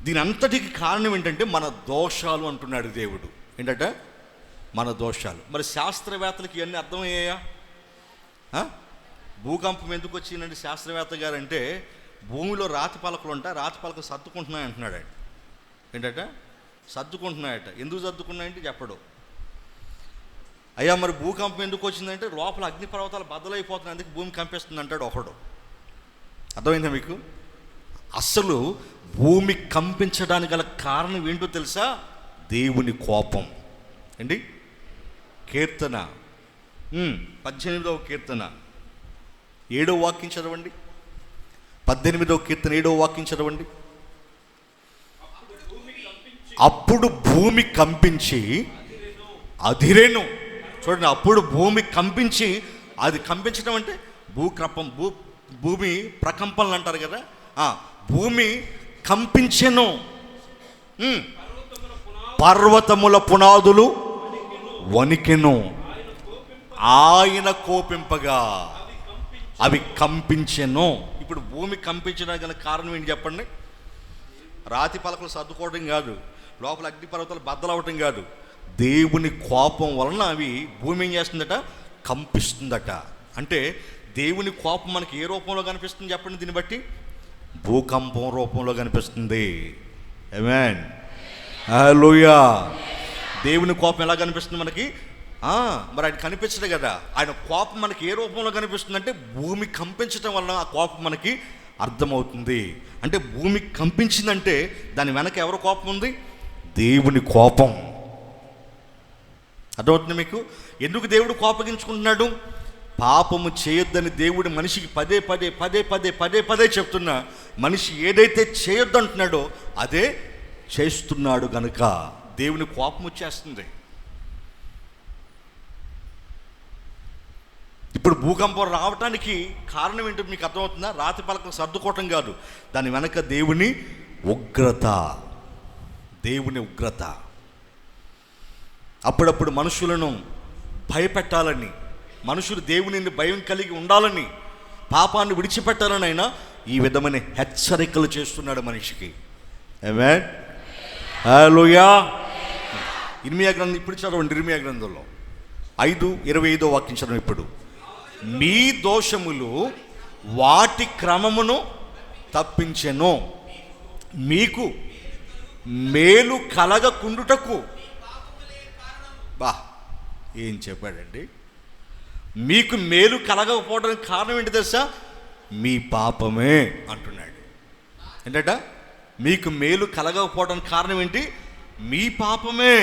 దీని అంతటికి కారణం ఏంటంటే మన దోషాలు అంటున్నాడు దేవుడు. ఏంటంట? మన దోషాలు. మరి శాస్త్రవేత్తలకి ఇవన్నీ అర్థమయ్యాయా? భూకంపం ఎందుకు వచ్చిందండి శాస్త్రవేత్త గారు అంటే, భూమిలో రాతి పలకలు ఉంటాయి, రాతి పలకలు సర్దుకుంటున్నాయి అంటున్నాడు ఆయన. ఏంటట? సర్దుకుంటున్నాయట. ఎందుకు సర్దుకున్నాయంటే చెప్పడు. అయ్యా మరి భూకంపం ఎందుకు వచ్చిందంటే, లోపల అగ్నిపర్వతాలు బద్దలైపోతున్నాయి, అందుకే భూమి కంపిస్తుంది అంటాడు ఒకడు. అర్థమైందా మీకు? అసలు భూమి కంపించడానికి గల కారణం ఏంటో తెలుసా? దేవుని కోపం. ఏంటి? కీర్తన 18వ కీర్తన 7వ వాక్యం చదవండి. 18వ కీర్తన 7వ వాక్యం చదవండి. అప్పుడు భూమి కంపించి అధిరెను. చూడండి, అప్పుడు భూమి కంపించి, అది కంపించడం అంటే భూమి ప్రకంపనలు అంటారు కదా, భూమి కంపించెను. పర్వతముల పునాదులు వణికెను. ఆయన కోపింపగా అవి కంపించెను. ఇప్పుడు భూమి కంపించడానికి గల కారణం ఏంటి చెప్పండి? రాతి పలకలు సర్దుకోవడం కాదు, లోపల అగ్ని పర్వతాలు బద్దలవటం కాదు. దేవుని కోపం వలన అవి భూమి ఏం చేస్తుందట? కంపిస్తుందట. అంటే దేవుని కోపం మనకి ఏ రూపంలో కనిపిస్తుంది చెప్పండి? దీన్ని బట్టి భూకంపం రూపంలో కనిపిస్తుంది. ఆమేన్, హల్లెలూయా. దేవుని కోపం ఎలా కనిపిస్తుంది మనకి? మరి ఆయన కనిపించడు కదా. ఆయన కోపం మనకి ఏ రూపంలో కనిపిస్తుంది అంటే భూమి కంపించడం వలన ఆ కోపం మనకి అర్థమవుతుంది. అంటే భూమి కంపించిందంటే దాని వెనక ఎవరి కోపం ఉంది? దేవుని కోపం. అర్థమవుతుంది మీకు? ఎందుకు దేవుడు కోపగించుకుంటున్నాడు? పాపము చేయొద్దని దేవుడు మనిషికి పదే పదే పదే పదే పదే పదే చెప్తున్నా, మనిషి ఏదైతే చేయొద్దు అంటున్నాడో అదే చేస్తున్నాడు గనుక దేవుని కోపం వచ్చేస్తుంది. ఇప్పుడు భూకంపం రావటానికి కారణం ఏంటో మీకు అర్థమవుతుందా? రాతి పలకలు సర్దుకోవటం కాదు, దాని వెనక దేవుని ఉగ్రత. దేవుని ఉగ్రత. అప్పుడప్పుడు మనుషులను భయపెట్టాలని, మనుషులు దేవుని భయం కలిగి ఉండాలని, పాపాన్ని విడిచిపెట్టాలని అయినా ఈ విధమైన హెచ్చరికలు చేస్తున్నాడు మనిషికి. ఆమేన్, హల్లెలూయా. ఇర్మియా గ్రంథం ఇప్పుడు చదవండి. ఇర్మియా గ్రంథంలో 5:25 వాక్యం చదవండి. ఇప్పుడు మీ దోషములు వాటి క్రమమును తప్పించెను, మీకు మేలు కలగకుండుటకు. ఏం చెప్పాడండి? మీకు మేలు కలగకపోవడానికి కారణం ఏంటి తెలుసా? మీ పాపమే అంటున్నాడు. ఏంటట? మీకు మేలు కలగకపోవడానికి కారణం ఏంటి? మీ పాపమే.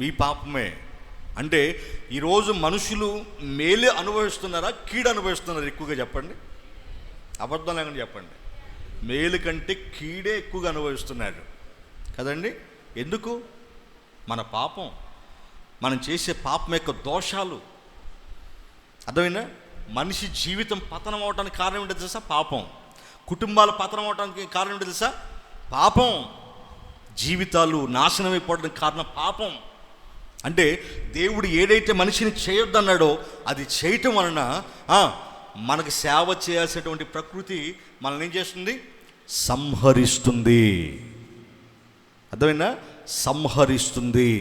మీ పాపమే అంటే ఈరోజు మనుషులు మేలు అనుభవిస్తున్నారా, కీడు అనుభవిస్తున్నారా? ఎక్కువగా చెప్పండి, అబద్ధం లేకుండా చెప్పండి. మేలు కంటే కీడే ఎక్కువగా అనుభవిస్తున్నారు కదండి. ఎందుకు? మన పాపం, మనం చేసే పాపం యొక్క దోషాలు. అర్థమైనా? మనిషి జీవితం పతనం అవడానికి కారణం ఏంటో తెలుసా? పాపం. కుటుంబాలు పతనం అవడానికి కారణం ఏంటో తెలుసా? పాపం. జీవితాలు నాశనం అయిపోవడానికి కారణం పాపం. అంటే దేవుడు ఏదైతే మనిషిని చేయొద్దన్నాడో అది చేయటం వలన మనకు సేవ చేయాల్సినటువంటి ప్రకృతి మనల్ని ఏం చేస్తుంది? సంహరిస్తుంది. అర్థమైనా? సంహరిస్తుంది.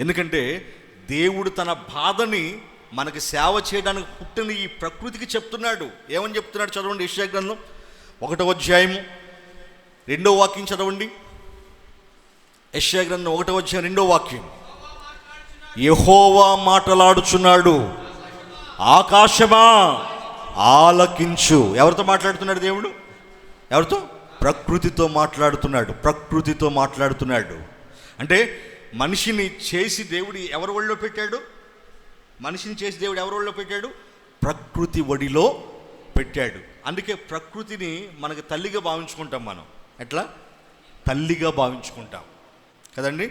ఎందుకంటే దేవుడు తన బాధని మనకి సేవ చేయడానికి పుట్టిన ఈ ప్రకృతికి చెప్తున్నాడు. ఏమని చెప్తున్నాడు చదవండి. యెషయా గ్రంథం 1వ అధ్యాయము 2వ వాక్యం చదవండి. యెషయా గ్రంథం 1వ అధ్యాయం 2వ వాక్యం. యెహోవా మాటలాడుచున్నాడు, ఆకాశమా ఆలకించు. ఎవరితో మాట్లాడుతున్నాడు దేవుడు? ఎవరితో? ప్రకృతితో మాట్లాడుతున్నాడు. ప్రకృతితో మాట్లాడుతున్నాడు. అంటే మనిషిని చేసి దేవుడు ఎవరి ఒడిలో పెట్టాడు? మనిషిని చేసి దేవుడు ఎవరి ఒడిలో పెట్టాడు? ప్రకృతి ఒడిలో పెట్టాడు. అందుకే ప్రకృతిని మనకు తల్లిగా భావించుకుంటాం మనం. ఎట్లా? తల్లిగా భావించుకుంటాం కదండి.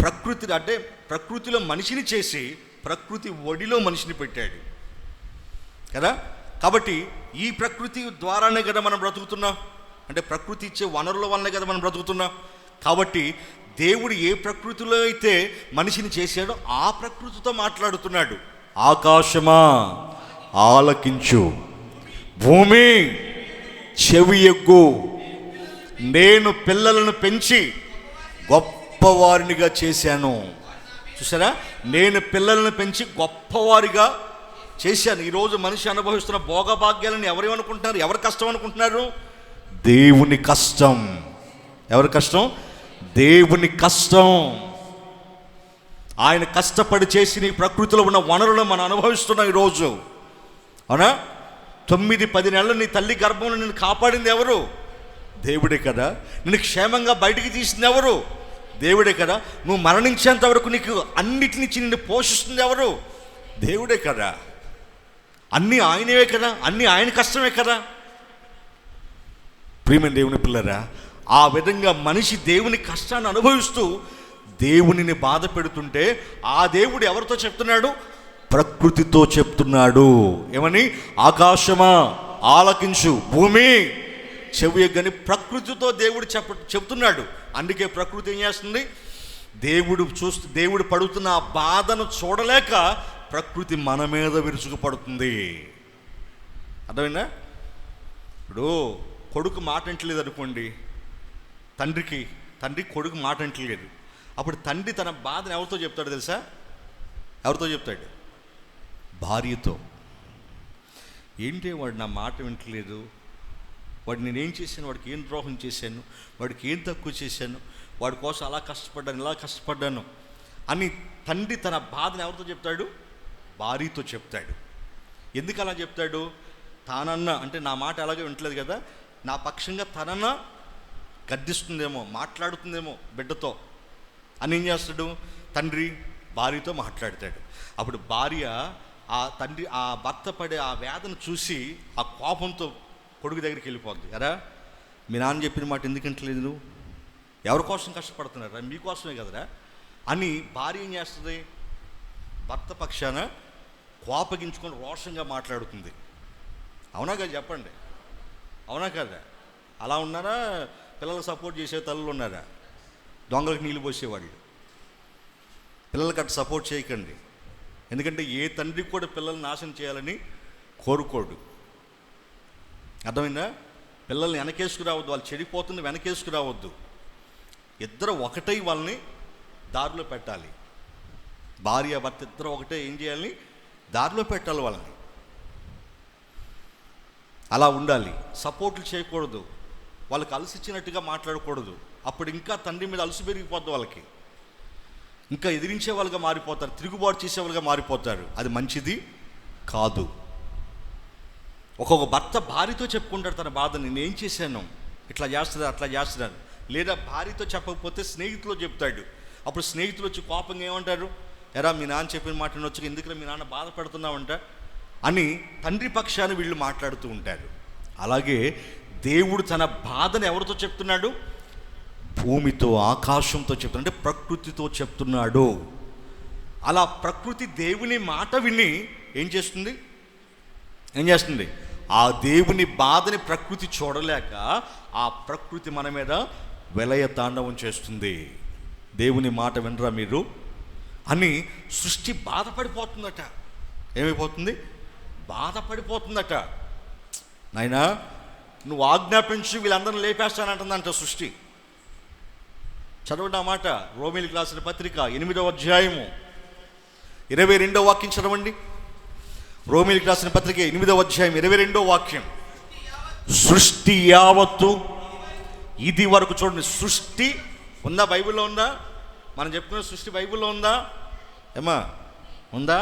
ప్రకృతి అంటే ప్రకృతిలో మనిషిని చేసి ప్రకృతి ఒడిలో మనిషిని పెట్టాడు కదా. కాబట్టి ఈ ప్రకృతి ద్వారానే కదా మనం బ్రతుకుతున్నాం. అంటే ప్రకృతి ఇచ్చే వనరుల వల్లనే కదా మనం బ్రతుకుతున్నాం. కాబట్టి దేవుడు ఏ ప్రకృతిలో అయితే మనిషిని చేశాడో ఆ ప్రకృతితో మాట్లాడుతున్నాడు. ఆకాశమా ఆలకించు, భూమి చెవి ఎగ్గు, నేను పిల్లలను పెంచి గొప్పవారినిగా చేశాను. చూసారా? నేను పిల్లలను పెంచి గొప్పవారిగా చేశాను. ఈరోజు మనిషి అనుభవిస్తున్న భోగభాగ్యాలను ఎవరేమనుకుంటున్నారు? ఎవరి కష్టం అనుకుంటున్నారు? దేవుని కష్టం. ఎవరి కష్టం? దేవుని కష్టం. ఆయన కష్టపడి చేసిన ఈ ప్రకృతిలో ఉన్న వనరులను మనం అనుభవిస్తున్నాం ఈరోజు. అవునా? 9-10 నెలలు నీ తల్లి గర్భంలో నిన్ను కాపాడింది ఎవరు? దేవుడే కదా. నిన్ను క్షేమంగా బయటికి తీసింది ఎవరు? దేవుడే కదా. నువ్వు మరణించేంత వరకు నీకు అన్నిటినిచ్చి నిన్ను పోషిస్తుంది ఎవరు? దేవుడే కదా. అన్నీ ఆయనవే కదా, అన్నీ ఆయన కష్టమే కదా. ప్రియమైన దేవుని పిల్లరా, ఆ విధంగా మనిషి దేవుని కష్టాన్ని అనుభవిస్తూ దేవునిని బాధ పెడుతుంటే ఆ దేవుడు ఎవరితో చెప్తున్నాడు? ప్రకృతితో చెప్తున్నాడు. ఏమని? ఆకాశమా ఆలకించు, భూమి చెవియొగ్గని ప్రకృతితో దేవుడు చెప్తున్నాడు. అందుకే ప్రకృతి ఏం చేస్తుంది? దేవుడు పడుతున్న ఆ బాధను చూడలేక ప్రకృతి మన మీద విరుచుకుపడుతుంది. అర్థమైందా? ఇప్పుడు కొడుకు మాట అంటలేదు అనుకోండి, తండ్రి కొడుకు మాట అంటలేదు. అప్పుడు తండ్రి తన బాధను ఎవరితో చెప్తాడు తెలుసా? ఎవరితో చెప్తాడు? భార్యతో. ఏంటి వాడు నా మాట వింటలేదు, వాడు నేనేం చేశాను, వాడికి ఏం ద్రోహం చేశాను, వాడికి ఏం తక్కువ చేశాను, వాడి కోసం అలా కష్టపడ్డాను, ఇలా కష్టపడ్డాను అని తండ్రి తన బాధను ఎవరితో చెప్తాడు? భార్యతో చెప్తాడు. ఎందుకు అలా చెప్తాడు? తానన్నా అంటే నా మాట అలాగే వింటలేదు కదా, నా పక్షంగా తనన్నా గద్దిస్తుందేమో, మాట్లాడుతుందేమో బిడ్డతో అని ఏం చేస్తాడు? తండ్రి భార్యతో మాట్లాడతాడు. అప్పుడు భార్య ఆ భర్త పడే ఆ వేదన చూసి ఆ కోపంతో కొడుకు దగ్గరికి వెళ్ళిపోద్ది. ఎరా మీ నాన్న చెప్పిన మాట ఎందుకంటలేదు, నువ్వు ఎవరి కోసం కష్టపడుతున్నారా, మీకోసమే కదరా అని భార్య ఏం చేస్తుంది? భర్త పక్షాన కోపగించుకొని రోషంగా మాట్లాడుతుంది. అవునా కదా? చెప్పండి, అవునా కదా? అలా ఉన్నారా? పిల్లలకు సపోర్ట్ చేసే తల్లులు ఉన్నారా? దొంగలకు నీళ్ళు పోసేవాళ్ళు. పిల్లలకి అటు సపోర్ట్ చేయకండి. ఎందుకంటే ఏ తండ్రికి కూడా పిల్లల్ని నాశనం చేయాలని కోరుకోడు. అర్థమైందా? పిల్లల్ని వెనకేసుకురావద్దు, వాళ్ళు చెడిపోతుంది వెనకేసుకురావద్దు. ఇద్దరు ఒకటై వాళ్ళని దారిలో పెట్టాలి. భార్య భర్త ఇద్దరు ఒకటే ఏం చేయాలి? దారిలో పెట్టాలి వాళ్ళని. అలా ఉండాలి. సపోర్ట్లు చేయకూడదు, వాళ్ళకి అలసిచ్చినట్టుగా మాట్లాడకూడదు. అప్పుడు ఇంకా తండ్రి మీద అలసి పెరిగిపోద్ది, వాళ్ళకి ఇంకా ఎదిరించే వాళ్ళుగా మారిపోతారు, తిరుగుబాటు చేసేవాళ్ళుగా మారిపోతారు. అది మంచిది కాదు. ఒక్కొక్క భర్త భార్యతో చెప్పుకుంటాడు తన బాధని, నేనేం చేశాను, ఇట్లా చేస్తున్నాను అట్లా చేస్తున్నాను. లేదా భార్యతో చెప్పకపోతే స్నేహితులు చెప్తాడు. అప్పుడు స్నేహితులు వచ్చి కోపంగా ఏమంటారు? ఎరా మీ నాన్న చెప్పిన మాట వచ్చి ఎందుకు మీ నాన్న బాధపడుతున్నావంట అని తండ్రి పక్షాన్ని వీళ్ళు మాట్లాడుతూ ఉంటారు. అలాగే దేవుడు తన బాధను ఎవరితో చెప్తున్నాడు? భూమితో, ఆకాశంతో చెప్తున్నాడు, అంటే ప్రకృతితో చెప్తున్నాడు. అలా ప్రకృతి దేవుని మాట విని ఏం చేస్తుంది? ఆ దేవుని బాధని ప్రకృతి చూడలేక ఆ ప్రకృతి మన మీద విలయ తాండవం చేస్తుంది. దేవుని మాట వినరా మీరు అని సృష్టి బాధపడిపోతుందట. ఏమైపోతుంది? బాధపడిపోతుందట. నాయనా నువ్వు ఆజ్ఞాపించి వీళ్ళందరినీ లేపేస్తానంటుందంట సృష్టి. చదవండి ఆ మాట. రోమీయులకు రాసిన పత్రిక 8వ అధ్యాయము 22వ వాక్యం చదవండి. రోమీయులకు రాసిన పత్రిక 8వ అధ్యాయం 22వ వాక్యం. సృష్టి యావత్తు ఇది వరకు చూడండి. సృష్టి ఉందా? బైబిల్లో ఉందా? మనం చెప్పుకున్న సృష్టి బైబిల్లో ఉందా? ఏమా ఉందా?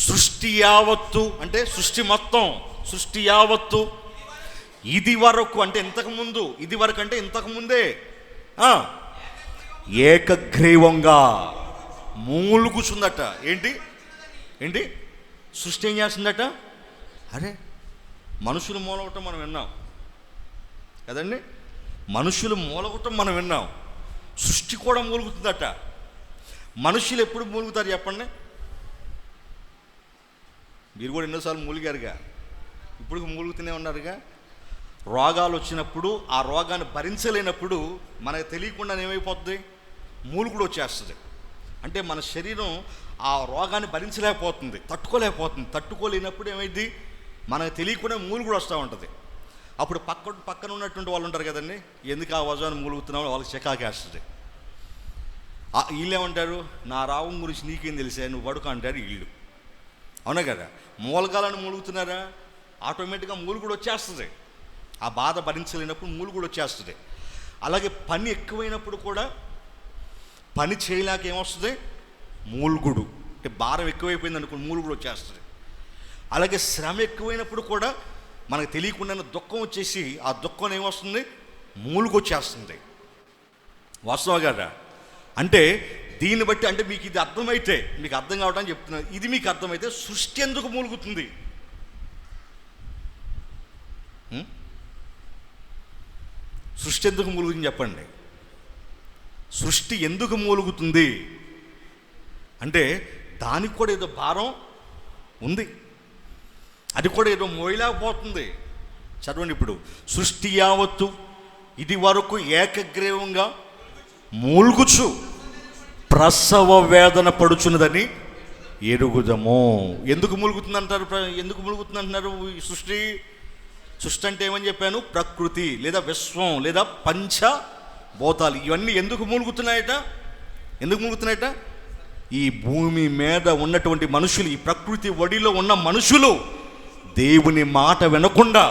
సృష్టి యావత్తు అంటే సృష్టి మొత్తం, సృష్టి యావత్తు ఇది వరకు అంటే ఇంతకుముందు, ఇది వరకు అంటే ఇంతకుముందే ఏకగ్రీవంగా మూలుగుచుందట. ఏంటి సృష్టి ఏం చేస్తుందట? అరే మనుషులు మూలగొట్టం మనం విన్నాం కదండి, మనుషులు మూలగొట్టం మనం విన్నాం. సృష్టి కూడా మూలుగుతుందట. మనుషులు ఎప్పుడు మూలుగుతారు చెప్పండి? మీరు కూడా ఎన్నోసార్లు మూలిగారుగా, ఇప్పుడు మూలుగుతూనే ఉన్నారుగా. రోగాలు వచ్చినప్పుడు ఆ రోగాన్ని భరించలేనప్పుడు మనకు తెలియకుండా ఏమైపోతుంది? మూలుగుడు వచ్చేస్తుంది. అంటే మన శరీరం ఆ రోగాన్ని భరించలేకపోతుంది, తట్టుకోలేకపోతుంది. తట్టుకోలేనప్పుడు ఏమైంది? మనకు తెలియకుండా మూలుగుడు వస్తూ ఉంటుంది. అప్పుడు పక్కన ఉన్నటువంటి వాళ్ళు ఉంటారు కదండి, ఎందుకు ఆ వజాన్ని మూలుగుతున్నామో వాళ్ళకి చికాకేస్తుంది. వీళ్ళు ఏమంటారు? నా రావం గురించి నీకేం తెలిసే, నువ్వు పడుకో అంటారు వీళ్ళు. అవునా కదా? మూలగాలను మూలుగుతున్నారా? ఆటోమేటిక్గా మూలుగుడు వచ్చేస్తుంది. ఆ బాధ భరించలేనప్పుడు మూలుగుడు వచ్చేస్తుంది. అలాగే పని ఎక్కువైనప్పుడు కూడా పని చేయలేక ఏమొస్తుంది? మూలుగుడు. అంటే భారం ఎక్కువైపోయింది అనుకో, మూలుగుడు వచ్చేస్తుంది. అలాగే శ్రమ ఎక్కువైనప్పుడు కూడా మనకు తెలియకుండా దుఃఖం వచ్చేసి ఆ దుఃఖం ఏమొస్తుంది? మూలుగు వచ్చేస్తుంది. వాస్తవం కదా? అంటే దీన్ని బట్టి అంటే మీకు ఇది అర్థమైతే, మీకు అర్థం కావడానికి చెప్తున్నాను, ఇది మీకు అర్థమైతే సృష్టి ఎందుకు మూలుగుతుంది? సృష్టి ఎందుకు మూలుగుతుంది చెప్పండి. సృష్టి ఎందుకు మూలుగుతుంది అంటే దానికి కూడా ఏదో భారం ఉంది, అది కూడా ఏదో మోయలేకపోతుంది. చదవండి ఇప్పుడు. సృష్టి యావత్తు ఇది వరకు ఏకగ్రీవంగా మూలుగుచు ప్రసవ వేదన పడుచున్నదని ఎరుగుదము. ఎందుకు మూలుగుతుంది అంటారు? ఎందుకు మూలుగుతుంది అంటున్నారు? ఈ సృష్టి అంటే ఏమని చెప్పాను? ప్రకృతి లేదా విశ్వం లేదా పంచభూతాలు ఇవన్నీ ఎందుకు మూలుగుతున్నాయట? ఎందుకు మూలుగుతున్నాయట? ఈ భూమి మీద ఉన్నటువంటి మనుషులు, ఈ ప్రకృతి ఒడిలో ఉన్న మనుషులు దేవుని మాట వినకుండా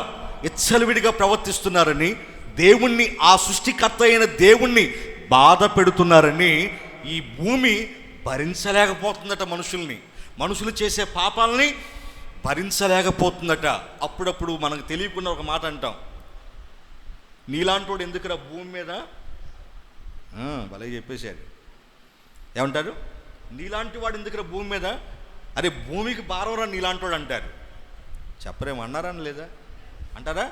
విచ్చలవిడిగా ప్రవర్తిస్తున్నారని, దేవుణ్ణి, ఆ సృష్టికర్త అయిన దేవుణ్ణి బాధ పెడుతున్నారని ఈ భూమి భరించలేకపోతుందట. మనుషులు చేసే పాపాలని భరించలేకపోతుందట. అప్పుడప్పుడు మనకు తెలియకుండా ఒక మాట అంటాం, నీలాంటి వాడు ఎందుకురా భూమి మీద, భలే చెప్పేశారు. ఏమంటారు? నీలాంటి వాడు ఎందుకురా భూమి మీద, అరే భూమికి భారంరా నీలాంటి వాడు అంటారు. చెప్పరేమో, అన్నారని లేదా? అంటారా?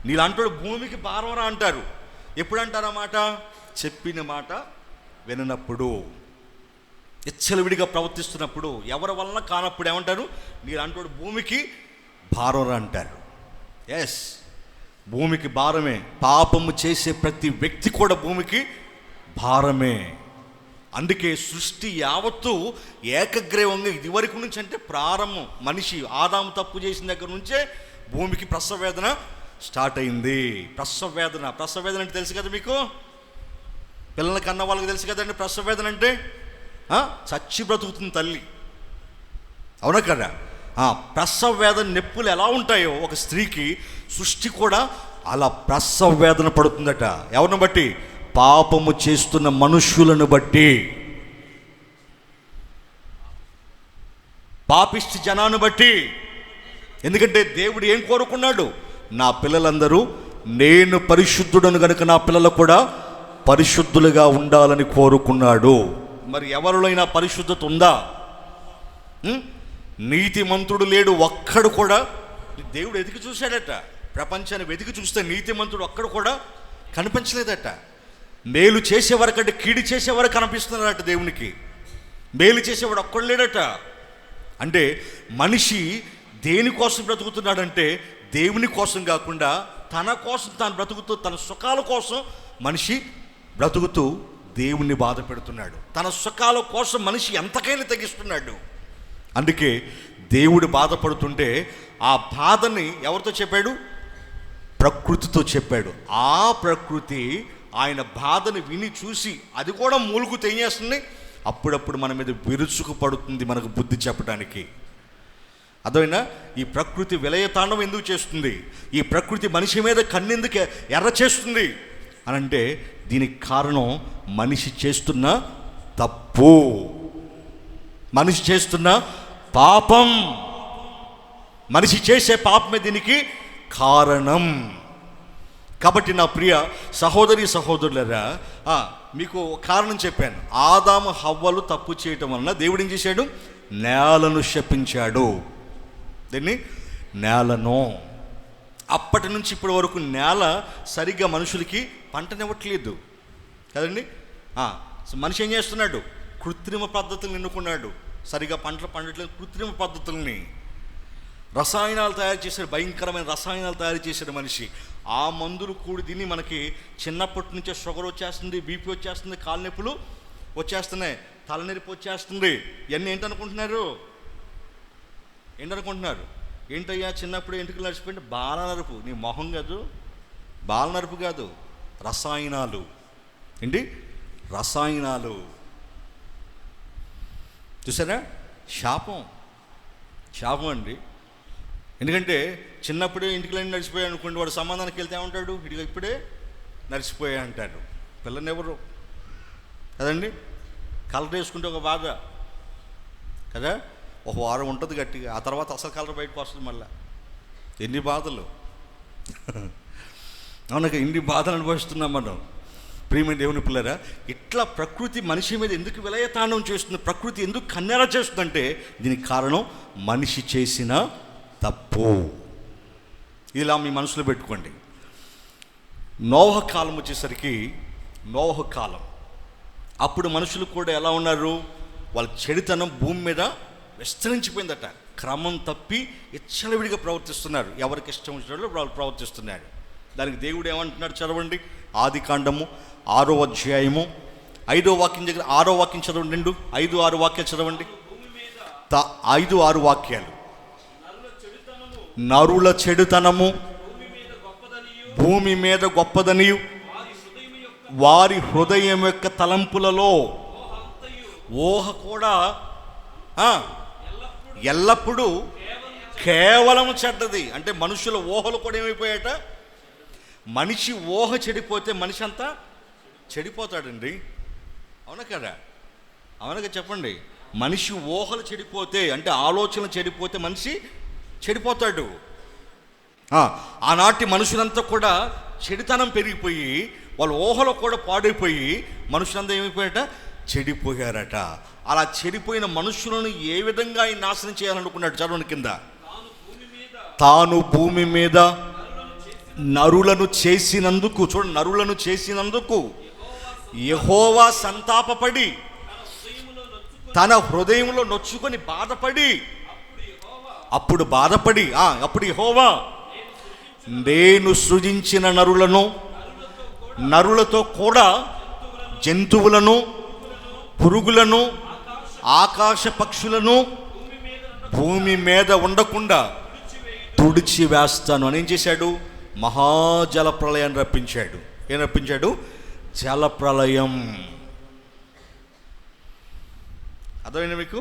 నీలాంటి వాడు భూమికి భారంరా అంటారు. ఎప్పుడు అంటారా మాట? చెప్పిన మాట విననప్పుడు, విచ్చలవిడిగా ప్రవర్తిస్తున్నప్పుడు, ఎవరి వలన కానప్పుడు ఏమంటారు? నీలాంటి భూమికి భారం అంటారు. ఎస్, భూమికి భారమే. పాపము చేసే ప్రతి వ్యక్తి కూడా భూమికి భారమే. అందుకే సృష్టి యావత్తు ఏకగ్రీవంగా ఇదివరకు నుంచి, అంటే ప్రారంభం మనిషి ఆదాము తప్పు చేసిన దగ్గర నుంచే భూమికి ప్రసవ వేదన స్టార్ట్ అయింది. ప్రసవ వేదన అంటే తెలుసు కదా మీకు? పిల్లల కన్న వాళ్ళకి తెలుసు కదండి ప్రసవ వేదన అంటే. చచ్చి బ్రతుకుతుంది తల్లి, అవునా కదా? ప్రసవ వేదన నొప్పులు ఎలా ఉంటాయో ఒక స్త్రీకి, సృష్టి కూడా అలా ప్రసవ వేదన పడుతుందట. ఎవరిని బట్టి? పాపము చేస్తున్న మనుష్యులను బట్టి, పాపిష్టి జనాన్ని బట్టి. ఎందుకంటే దేవుడు ఏం కోరుకున్నాడు? నా పిల్లలందరూ నేను పరిశుద్ధుడను కనుక నా పిల్లలు కూడా పరిశుద్ధులుగా ఉండాలని కోరుకున్నాడు. మరి ఎవరిలోనైనా పరిశుద్ధత ఉందా? నీతిమంతుడు లేడు ఒక్కడు కూడా. దేవుడు వెతికి చూశాడట, ప్రపంచాన్ని వెతికి చూస్తే నీతిమంతుడు ఒక్కడు కూడా కనిపించలేదట. మేలు చేసేవారికంటే కీడు చేసేవారు కనిపిస్తున్నారట దేవునికి. మేలు చేసేవాడు ఒక్కడు లేడట. అంటే మనిషి దేనికోసం బ్రతుకుతున్నాడంటే దేవుని కోసం కాకుండా తన కోసం తాను బ్రతుకుతూ, తన సుఖాల కోసం మనిషి బ్రతుకుతూ దేవుణ్ణి బాధ పెడుతున్నాడు. తన సుఖాల కోసం మనిషి ఎంతకైనా తగ్గిస్తున్నాడు. అందుకే దేవుడు బాధపడుతుంటే ఆ బాధని ఎవరితో చెప్పాడు? ప్రకృతితో చెప్పాడు. ఆ ప్రకృతి ఆయన బాధను విని చూసి అది కూడా మూలుగు తెయ్యేస్తుంది. అప్పుడప్పుడు మన మీద విరుచుకు పడుతుంది మనకు బుద్ధి చెప్పడానికి. అదైనా ఈ ప్రకృతి విలయతాండం ఎందుకు చేస్తుంది? ఈ ప్రకృతి మనిషి మీద కన్నెందుకు ఎర్ర చేస్తుంది అని అంటే దీనికి కారణం మనిషి చేస్తున్న తప్పు, మనిషి చేస్తున్న పాపం. మనిషి చేసే పాపమే దీనికి కారణం. కాబట్టి నా ప్రియ సహోదరి సహోదరులరా, మీకు కారణం చెప్పాను. ఆదాము హవ్వలు తప్పు చేయటం వలన దేవుడు ఏం చేశాడు? నేలను శపించాడు. దీన్ని నేలను. అప్పటి నుంచి ఇప్పటి వరకు నేల సరిగ్గా మనుషులకి పంటనివ్వట్లేదు కదండి. మనిషి ఏం చేస్తున్నాడు? కృత్రిమ పద్ధతులను ఎన్నుకున్నాడు. సరిగా పంటలు పండట్లేదు. కృత్రిమ పద్ధతుల్ని, రసాయనాలు తయారు చేశాడు. భయంకరమైన రసాయనాలు తయారు చేశాడు మనిషి. ఆ మందులు కూడి తిని మనకి చిన్నప్పటి నుంచే షుగర్ వచ్చేస్తుంది, బీపీ వచ్చేస్తుంది, కాళ్ళ నొప్పులు వచ్చేస్తున్నాయి, తలనొప్పి వచ్చేస్తుంది. ఇవన్నీ ఏంటనుకుంటున్నారు? ఏంటయ్యా చిన్నప్పుడు ఎంటుకలు నడిచిపోయింది? బాల నరుపు. నీ మొహం కాదు, బాల నరుపు కాదు, రసాయనాలు. ఏంటి? రసాయనాలు. చూసారా? శాపం అండి. ఎందుకంటే చిన్నప్పుడే ఇంటికి నడిచిపోయాడు అనుకోండి, వాడు సంబంధానికి వెళ్తే ఏమంటాడు? ఇదిగో ఇప్పుడే నడిచిపోయా అంటాడు. పిల్లని ఎవరు కదండి. కలర్ వేసుకుంటే ఒక బాధ కదా, ఒక వారం ఉంటుంది గట్టిగా, ఆ తర్వాత అసలు కలర్ బయటకు వస్తుంది. మళ్ళీ ఎన్ని బాధలు, అవునక ఇన్ని బాధలు అనుభవిస్తున్నాం మనం. ప్రియమైన దేవుని పిల్లరా, ఇట్లా ప్రకృతి మనిషి మీద ఎందుకు విలయతాండం చేస్తుంది, ప్రకృతి ఎందుకు కన్నెర చేస్తుందంటే దీనికి కారణం మనిషి చేసిన తప్పు. ఇలా మీ మనసులో పెట్టుకోండి. నోవహు కాలం వచ్చేసరికి, నోవహు కాలం అప్పుడు మనుషులు కూడా ఎలా ఉన్నారు, వాళ్ళ చెడుతనం భూమి మీద విస్తరించిపోయిందట. క్రమం తప్పి విచ్చలవిడిగా ప్రవర్తిస్తున్నారు, ఎవరికి ఇష్టం వచ్చినట్లు వాళ్ళు ప్రవర్తిస్తున్నారు. దానికి దేవుడు ఏమంటున్నాడు చదవండి. ఆది కాండము 6వ అధ్యాయము 5వ వాక్యం దగ్గర, 6వ వాక్యం చదవండి. 5-6 వాక్యాలు చదవండి. 5-6 వాక్యాలు. నరుల చెడుతనము భూమి మీద గొప్పదనియు వారి హృదయం యొక్క తలంపులలో ఊహ కూడా ఎల్లప్పుడూ కేవలం చెడ్డది. అంటే మనుషుల ఊహలు కూడా ఏమైపోయాట, మనిషి ఊహ చెడిపోతే మనిషి అంతా చెడిపోతాడండి. అవునా కదా? అవునగా చెప్పండి. మనిషి ఊహలు చెడిపోతే, అంటే ఆలోచనలు చెడిపోతే మనిషి చెడిపోతాడు. ఆనాటి మనుషులంతా కూడా చెడుతనం పెరిగిపోయి వాళ్ళ ఊహలు కూడా పాడైపోయి మనుషులంతా ఏమైపోయాట, చెడిపోయారట. అలా చెడిపోయిన మనుషులను ఏ విధంగా ఆయన నాశనం చేయాలనుకున్నాడు చదవని కింద. తాను భూమి మీద నరులను చేసినందుకు, చూడండి, నరులను చేసినందుకు యెహోవా సంతాపపడి తన హృదయంలో నొచ్చుకొని బాధపడి, అప్పుడు యెహోవా నేను సృజించిన నరులతో కూడా జంతువులను, పురుగులను, ఆకాశ పక్షులను భూమి మీద ఉండకుండా తుడిచి వేస్తాను అని ఏం చేశాడు, మహాజల ప్రళయాన్ని రప్పించాడు. ఏం రప్పించాడు? జల ప్రళయం. అర్థమైందా మీకు?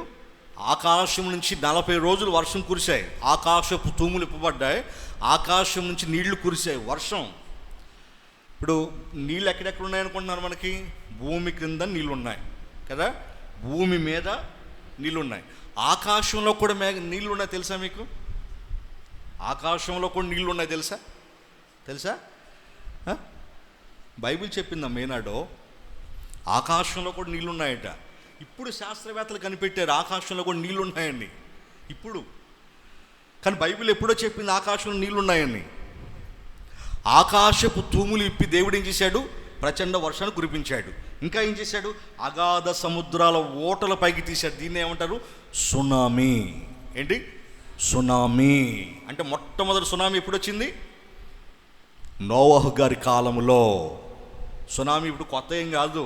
ఆకాశం నుంచి 40 రోజులు వర్షం కురిశాయి, ఆకాశపు తూములు ఇప్పబడ్డాయి, ఆకాశం నుంచి నీళ్లు కురిశాయి, వర్షం. ఇప్పుడు నీళ్ళు ఎక్కడెక్కడ ఉన్నాయనుకుంటున్నారు మనకి? భూమి క్రింద నీళ్ళు ఉన్నాయి కదా, భూమి మీద నీళ్ళు ఉన్నాయి, ఆకాశంలో కూడా నీళ్ళు ఉన్నాయి. తెలుసా మీకు? ఆకాశంలో కూడా నీళ్ళు ఉన్నాయి. తెలుసా? బైబిల్ చెప్పిందమ్మా ఏనాడో ఆకాశంలో కూడా నీళ్ళు ఉన్నాయట. ఇప్పుడు శాస్త్రవేత్తలు కనిపెట్టారు ఆకాశంలో కూడా నీళ్ళు ఉన్నాయని ఇప్పుడు. కానీ బైబిల్ ఎప్పుడో చెప్పింది ఆకాశంలో నీళ్ళు ఉన్నాయని. ఆకాశపు తూములు ఇప్పి దేవుడు ఏం చేశాడు? ప్రచండ వర్షాన్ని కురిపించాడు. ఇంకా ఏం చేశాడు? అగాధ సముద్రాల ఓటల పైకి తీశాడు. దీన్ని ఏమంటారు? సునామీ. ఏంటి? సునామీ. అంటే మొట్టమొదటి సునామీ ఎప్పుడు వచ్చింది? నోవహు గారి కాలంలో. సునామీ ఇప్పుడు కొత్త ఏం కాదు.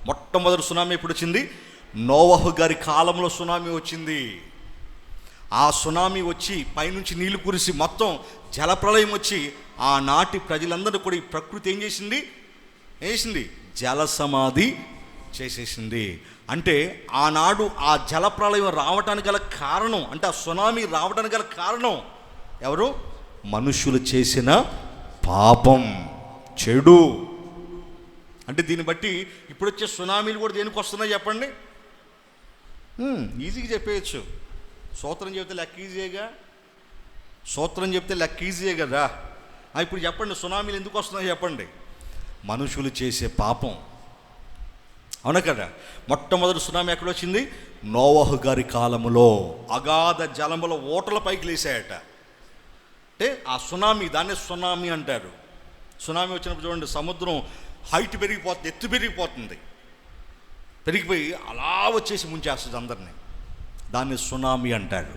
మొట్టమొదటి సునామీ ఎప్పుడు వచ్చింది? నోవహు గారి కాలంలో సునామీ వచ్చింది. ఆ సునామీ వచ్చి పైనుంచి నీళ్లు కురిసి మొత్తం జలప్రళయం వచ్చి ఆనాటి ప్రజలందరూ కూడా ఈ ప్రకృతి ఏం చేసింది? జల సమాధి చేసేసింది. అంటే ఆనాడు ఆ జలప్రళయం రావటానికి గల కారణం, అంటే ఆ సునామీ రావడానికి గల కారణం ఎవరు? మనుషులు చేసిన పాపం, చెడు. అంటే దీన్ని బట్టి ఇప్పుడు వచ్చే సునామీలు కూడా దేనికి వస్తున్నాయి చెప్పండి? ఈజీగా చెప్పేయచ్చు. సూత్రం చెప్తే లెక్క ఈజీయే కదా. ఇప్పుడు చెప్పండి, సునామీలు ఎందుకు వస్తున్నాయి చెప్పండి? మనుషులు చేసే పాపం. అవునా కదా? మొట్టమొదటి సునామీ ఎక్కడ వచ్చింది? నోవహు గారి కాలములో. అగాధ జలముల ఓటల పైకి లేసాయట. అంటే ఆ సునామీ, దాన్నే సునామీ అంటారు. సునామీ వచ్చినప్పుడు చూడండి, సముద్రం హైట్ పెరిగిపోతుంది, ఎత్తు పెరిగిపోయి అలా వచ్చేసి ముంచేస్తుంది అందరినీ. దాన్ని సునామీ అంటారు.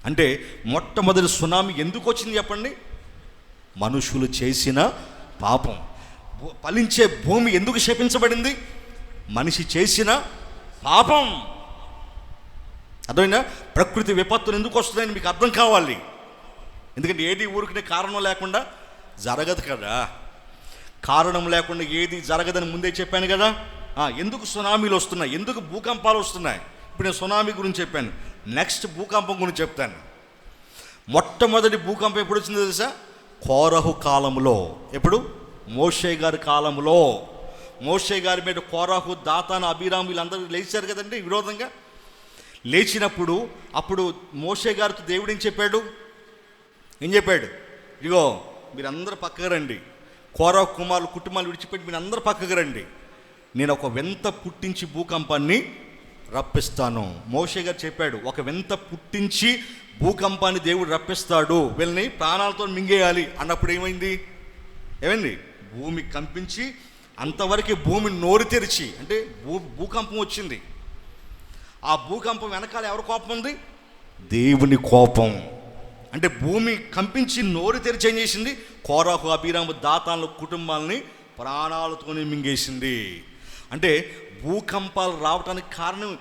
అంటే మొట్టమొదటి సునామీ ఎందుకు వచ్చింది చెప్పండి? మనుషులు చేసిన పాపం. ఫలించే భూమి ఎందుకు శపించబడింది? మనిషి చేసిన పాపం. అర్థమైనా? ప్రకృతి విపత్తులు ఎందుకు వస్తున్నాయని మీకు అర్థం కావాలి. ఎందుకంటే ఏది ఊరికనే కారణం లేకుండా జరగదు కదా. కారణం లేకుండా ఏది జరగదని ముందే చెప్పాను కదా. ఎందుకు సునామీలు వస్తున్నాయి, ఎందుకు భూకంపాలు వస్తున్నాయి? ఇప్పుడు నేను సునామీ గురించి చెప్పాను, నెక్స్ట్ భూకంపం గురించి చెప్తాను. మొట్టమొదటి భూకంపం ఎప్పుడు వచ్చిందో తెలుసా? కోరహు కాలంలో. ఎప్పుడు? మోషే గారి కాలంలో. మోషే గారి మీద కోరహు, దాతాను, అబీరాము వీళ్ళందరూ లేచారు కదండి విరోధంగా. లేచినప్పుడు అప్పుడు మోషే గారితో దేవుడు ఏం చెప్పాడు? ఇదిగో మీరందరూ పక్కకు రండి, కోరా కుమారులు కుటుంబాలు విడిచిపెట్టి మీరు అందరూ పక్కకు రండి, నేను ఒక వింత పుట్టించి భూకంపాన్ని రప్పిస్తాను. మోషే గారు చెప్పాడు, ఒక వింత పుట్టించి భూకంపాన్ని దేవుడు రప్పిస్తాడు, వీళ్ళని ప్రాణాలతో మింగేయాలి అన్నప్పుడు ఏమైంది? భూమి కంపించి అంతవరకు భూమి నోరు తెరిచి, అంటే భూకంపం వచ్చింది. ఆ భూకంపం వెనకాల ఎవరి కోపం ఉంది? దేవుని కోపం. అంటే భూమి కంపించి నోరు తెరిచి ఏం చేసింది? కోరాహు, అబీరాము, దాతాన్ల కుటుంబాలని ప్రాణాలతోనే మింగేసింది. అంటే భూకంపాలు రావటానికి కారణం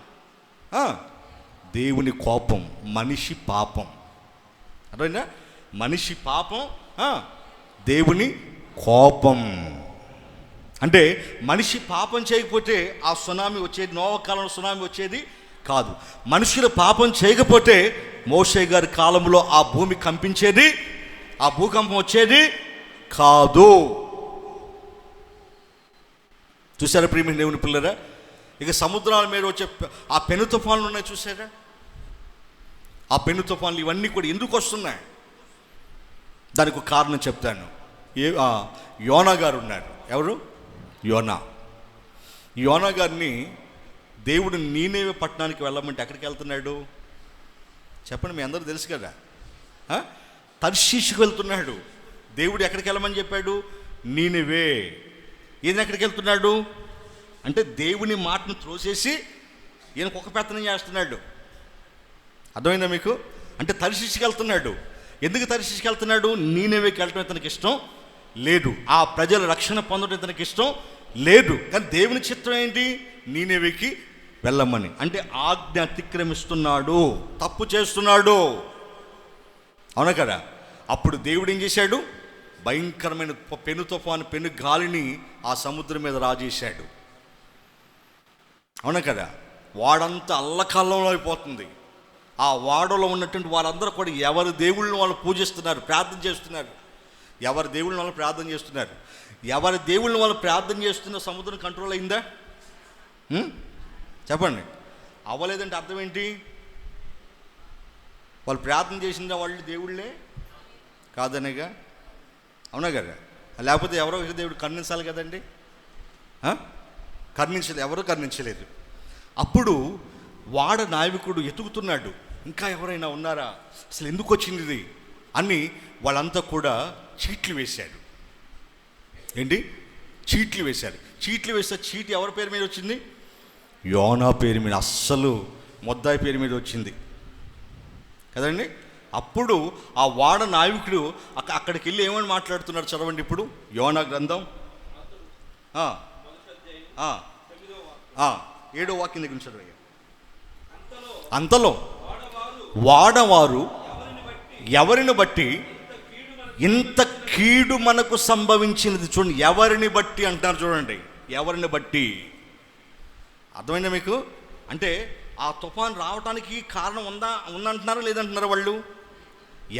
దేవుని కోపం, మనిషి పాపం. అర్థమైందా? మనిషి పాపం, దేవుని కోపం. అంటే మనిషి పాపం చేయకపోతే ఆ సునామీ వచ్చేది, నోవహు కాలంలో సునామీ వచ్చేది కాదు. మనుషులు పాపం చేయకపోతే మోషే గారి కాలంలో ఆ భూమి కంపించేది, ఆ భూకంపం వచ్చేది కాదు. చూసారా ప్రియమైన దేవుని పిల్లరా? ఇక సముద్రాల మీద వచ్చే ఆ పెను తుఫాన్లు ఉన్నాయి చూసారా? ఆ పెను తుఫాన్లు ఇవన్నీ కూడా ఎందుకు వస్తున్నాయి? దానికి ఒక కారణం చెప్తాను. యోనా గారు ఉన్నారు. ఎవరు? యోనా గారిని దేవుడు నీనేవే పట్టణానికి వెళ్ళమంటే ఎక్కడికి వెళ్తున్నాడు చెప్పండి? మీ అందరూ తెలుసు కదా. తర్షీషుకు వెళ్తున్నాడు. దేవుడు ఎక్కడికి వెళ్ళమని చెప్పాడు? నీనేవే. ఈయన ఎక్కడికి వెళ్తున్నాడు అంటే దేవుని మాటను త్రోసేసి ఈయనకు ఒక పెత్తనం చేస్తున్నాడు. అర్థమైందా మీకు? అంటే తర్షీషుకి వెళ్తున్నాడు. ఎందుకు తర్షీషుకి వెళ్తున్నాడు? నీనేవేకి వెళ్ళటం ఇతనికి ఇష్టం లేదు, ఆ ప్రజల రక్షణ పొందడం ఇతనికి ఇష్టం లేదు. కానీ దేవుని చిత్తం ఏంటి? నీనేవేకి వెళ్ళమని. అంటే ఆజ్ఞ అతిక్రమిస్తున్నాడు, తప్పు చేస్తున్నాడు. అవునా కదా? అప్పుడు దేవుడు ఏం చేశాడు? భయంకరమైన పెను తుఫాను, పెను గాలిని ఆ సముద్రం మీద రాజేశాడు. అవునా కదా? వాడంతా అల్లకల్లంలో అయిపోతుంది. ఆ వాడలో ఉన్నటువంటి వాళ్ళందరూ కూడా ఎవరి దేవుళ్ళని వాళ్ళు పూజిస్తున్నారు, ప్రార్థన చేస్తున్నారు. ఎవరి దేవుళ్ళని వాళ్ళు ప్రార్థన చేస్తున్నారు. ఎవరి దేవుళ్ళని వాళ్ళు ప్రార్థన చేస్తున్న సముద్రం కంట్రోల్ అయిందా? చెప్పండి. అవ్వలేదంటే అర్థం ఏంటి? వాళ్ళు ప్రార్థన చేసిందా వాళ్ళు దేవుళ్ళే కాదనేగా. అవునా కదా? లేకపోతే ఎవరో దేవుడు కరుణించాలి కదండి. కరుణించలేదు, ఎవరూ కరుణించలేదు. అప్పుడు వాడ నావికుడు ఎతుకుతున్నాడు, ఇంకా ఎవరైనా ఉన్నారా, అసలు ఎందుకు వచ్చింది ఇది అని. వాళ్ళంతా కూడా చీట్లు వేశాడు. ఏంటి? చీట్లు వేశారు. చీట్లు వేస్తే చీటి ఎవరి పేరు మీద వచ్చింది? యోనా పేరు మీద. అస్సలు మొద్దాయి పేరు మీద వచ్చింది కదండి. అప్పుడు ఆ వాడ నావికుడు అక్కడికి వెళ్ళి ఏమని మాట్లాడుతున్నాడు చదవండి ఇప్పుడు. యోనా గ్రంథం 7వ వాక్యం దగ్గర నుంచి చదవండి. అంతలో వాడవారు ఎవరిని బట్టి ఇంత కీడు మనకు సంభవించినది. చూడండి, ఎవరిని బట్టి అంటున్నారు. చూడండి, ఎవరిని బట్టి. అర్థమైందా మీకు? అంటే ఆ తుఫాన్ రావడానికి కారణం ఉందంటున్నారా లేదంటున్నారా వాళ్ళు?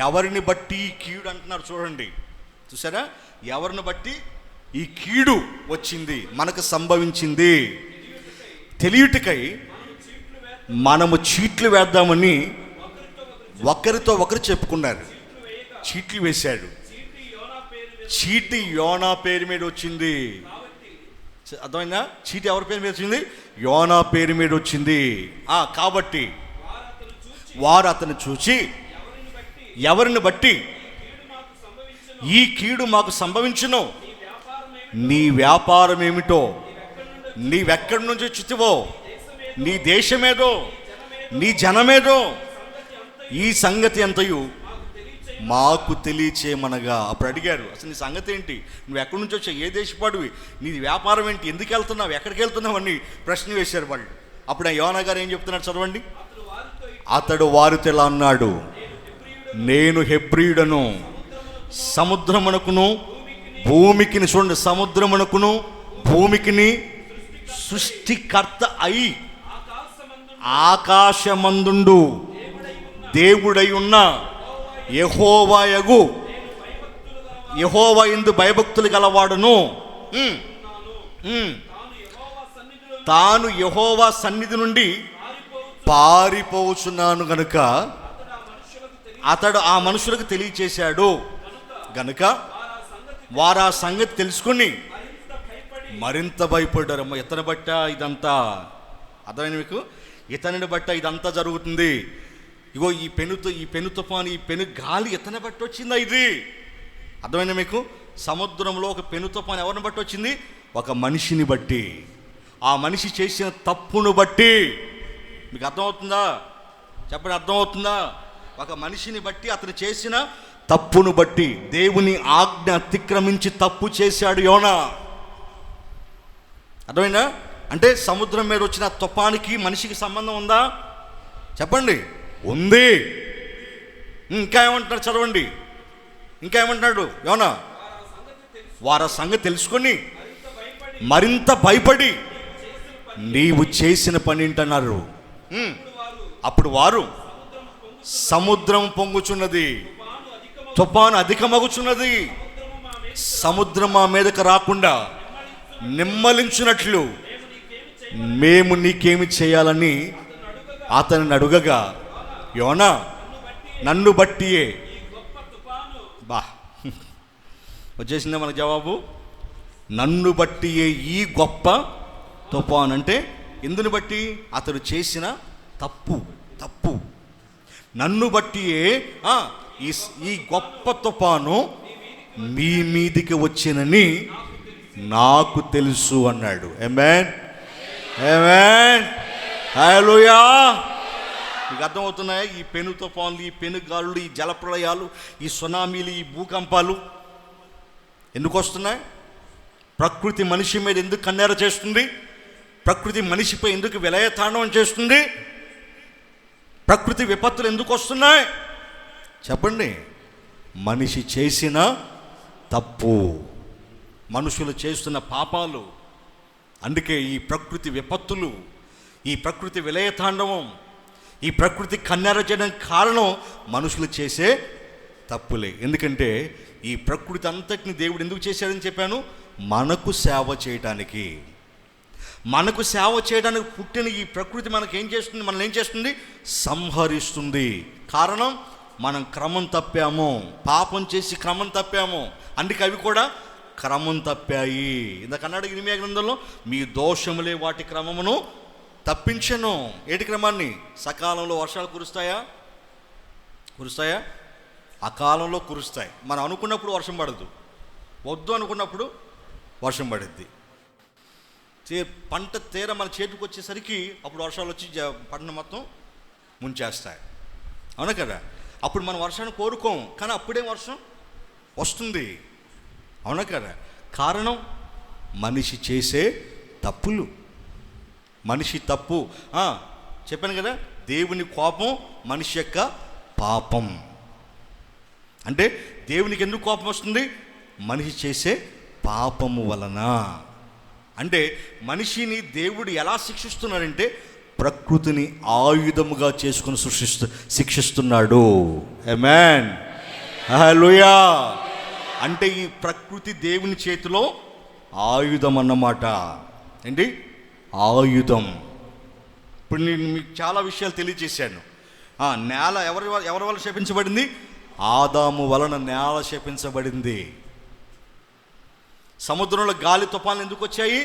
ఎవరిని బట్టి ఈ కీడు అంటున్నారు. చూడండి, చూసారా? ఎవరిని బట్టి ఈ కీడు వచ్చింది, మనకు సంభవించింది తెలియటకై మనము చీట్లు వేద్దామని ఒకరితో ఒకరు చెప్పుకున్నారు. చీట్లు వేశాడు. చీటి యోనా పేరు మీద వచ్చింది. అర్థమైందా? చీటి ఎవరి పేరు మీద వచ్చింది? యోనా పేరు మీద వచ్చింది. కాబట్టి వారు అతను చూచి ఎవరిని బట్టి ఈ కీడు మాకు సంభవించును, నీ వ్యాపారం ఏమిటో, నీవెక్కడి నుంచి వచ్చివో, నీ దేశమేదో, నీ జనమేదో, ఈ సంగతి అంతయు మాకు తెలియచేయమనగా. అప్పుడు అడిగారు, అసలు నీ సంగతి ఏంటి, నువ్వు ఎక్కడి నుంచి వచ్చావు, ఏ దేశపాడువి, నీ వ్యాపారం ఏంటి, ఎందుకు వెళ్తున్నావు, ఎక్కడికి వెళ్తున్నావు అని ప్రశ్న వేశారు వాళ్ళు. అప్పుడు ఆ యోనా గారు ఏం చెప్తున్నారు చదవండి. అతడు వారితో ఇలా అన్నాడు, నేను హెబ్రీయుడను, సముద్రమునకును భూమికిని, చూడండి, సముద్రమునకును భూమికిని సృష్టికర్త అయి ఆకాశమందుండు దేవుడై ఉన్న యెహోవా యందు భయభక్తులు గలవాడును, తాను యెహోవా సన్నిధి నుండి పారిపోచున్నాను గనుక అతడు ఆ మనుషులకు తెలియచేశాడు. గనుక వారు ఆ సంగతి తెలుసుకుని మరింత భయపడ్డారమ్మ. ఇతని బట్ట ఇదంతా అర్థమైంది మీకు? ఇతనిని బట్ట ఇదంతా జరుగుతుంది. ఇగో ఈ పెను తుఫాను, ఈ పెను గాలి ఇతని బట్టి వచ్చిందా? ఇది అర్థమైందా మీకు? సముద్రంలో ఒక పెను తుఫాను ఎవరిని బట్టి వచ్చింది? ఒక మనిషిని బట్టి, ఆ మనిషి చేసిన తప్పును బట్టి. మీకు అర్థమవుతుందా? చెప్పండి, అర్థమవుతుందా? ఒక మనిషిని బట్టి, అతను చేసిన తప్పును బట్టి. దేవుని ఆజ్ఞ అతిక్రమించి తప్పు చేశాడు యోనా. అర్థమైందా? అంటే సముద్రం మీద వచ్చిన తుఫానికి మనిషికి సంబంధం ఉందా? చెప్పండి, ఉంది. ఇంకా ఏమంటున్నాడు చదవండి, ఇంకా ఏమంటున్నాడు యోనా? వారి సంగతి తెలుసుకొని మరింత భయపడి నీవు చేసిన పని ఏంటన్నారు. అప్పుడు వారు సముద్రం పొంగుచున్నది, తుఫాను అధికమగుచున్నది, సముద్రం మా మీదకు రాకుండా నిమ్మలించినట్లు మేము నీకేమి చేయాలని అతనిని అడుగగా, యోనా నన్ను బట్టియే. బా, వచ్చేసిందా మన జవాబు? నన్ను బట్టియే ఈ గొప్ప తుఫాను. అంటే ఎందుని బట్టి? అతడు చేసిన తప్పు. నన్ను బట్టియే ఈ గొప్ప తుఫాను మీ మీదికి వచ్చినని నాకు తెలుసు అన్నాడు. ఆమేన్, ఆమేన్, హల్లెలూయా. మీకు అర్థమవుతున్నాయా? ఈ పెను తుఫాన్లు, ఈ పెనుగాలులు, ఈ జలప్రళయాలు, ఈ సునామీలు, ఈ భూకంపాలు ఎందుకు వస్తున్నాయి? ప్రకృతి మనిషి మీద ఎందుకు కన్నెర చేస్తుంది? ప్రకృతి మనిషిపై ఎందుకు విలయతాండవం చేస్తుంది? ప్రకృతి విపత్తులు ఎందుకు వస్తున్నాయి? చెప్పండి, మనిషి చేసిన తప్పు, మనుషులు చేస్తున్న పాపాలు. అందుకే ఈ ప్రకృతి విపత్తులు, ఈ ప్రకృతి విలయతాండవం, ఈ ప్రకృతి కన్నెర చేయడానికి కారణం మనుషులు చేసే తప్పులే. ఎందుకంటే ఈ ప్రకృతి అంతటిని దేవుడు ఎందుకు చేశాడని చెప్పాను? మనకు సేవ చేయడానికి. మనకు సేవ చేయడానికి పుట్టిన ఈ ప్రకృతి మనకేం చేస్తుంది? మనల్ని ఏం చేస్తుంది? సంహరిస్తుంది. కారణం, మనం క్రమం తప్పాము, పాపం చేసి క్రమం తప్పాము. అందుకే అవి కూడా క్రమం తప్పాయి. ఇందాకన్నాడు ఇర్మీయా గ్రంథంలో, మీ దోషములే వాటి క్రమమును తప్పించను. ఏటి క్రమాన్ని? సకాలంలో వర్షాలు కురుస్తాయా? అకాలంలో కురుస్తాయి. మనం అనుకున్నప్పుడు వర్షం పడదు, వద్దు అనుకున్నప్పుడు వర్షం పడుద్ది. పంట తీర మన చేతికి వచ్చేసరికి అప్పుడు వర్షాలు వచ్చి పంట మొత్తం ముంచేస్తాయి. అవునా కదా? అప్పుడు మనం వర్షాన్ని కోరుకోం, కానీ అప్పుడే వర్షం వస్తుంది. అవునా కదా? కారణం మనిషి చేసే తప్పులు. మనిషి తప్పు చెప్పాను కదా, దేవుని కోపం మనిషి యొక్క పాపం. అంటే దేవునికి ఎందుకు కోపం వస్తుంది? మనిషి చేసే పాపము వలన. అంటే మనిషిని దేవుడు ఎలా శిక్షిస్తున్నాడంటే ప్రకృతిని ఆయుధముగా చేసుకుని శిక్షిస్తున్నాడు. ఆమేన్, హల్లెలూయా. అంటే ఈ ప్రకృతి దేవుని చేతిలో ఆయుధం అన్నమాట. ఏంటి ఆయుధం? ఇప్పుడు నేను మీకు చాలా విషయాలు తెలియజేశాను. నేల ఎవరి వల్ల శపించబడింది? ఆదాము వలన నేల శపించబడింది. సముద్రంలో గాలి తుఫాన్లు ఎందుకు వచ్చాయి?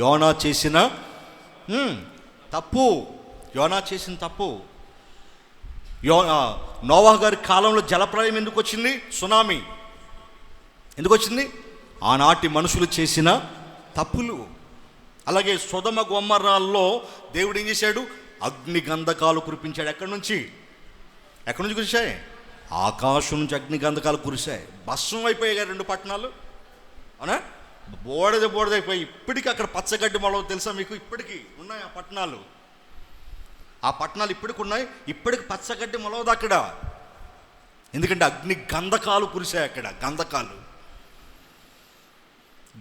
యోనా చేసిన తప్పు. నోవహు గారి కాలంలో జలప్రళయం ఎందుకు వచ్చింది? సునామీ ఎందుకు వచ్చింది? ఆనాటి మనుషులు చేసిన తప్పులు. అలాగే సొదొమ గొమొర్రాల్లో దేవుడు ఏం చేశాడు? అగ్ని గంధకాలు కురిపించాడు. ఎక్కడి నుంచి కురిశాయి? ఆకాశం నుంచి అగ్ని గంధకాలు కురిశాయి. భస్మం అయిపోయాయి 2 పట్టణాలు. అవునా? బోడదైపోయి ఇప్పటికీ అక్కడ పచ్చగడ్డి మొలవ తెలుసా మీకు? ఇప్పటికీ ఉన్నాయి ఆ పట్టణాలు. ఇప్పటికి ఉన్నాయి. ఇప్పటికి పచ్చగడ్డి మొలవదు అక్కడ. ఎందుకంటే అగ్ని గంధకాలు కురిశాయి అక్కడ.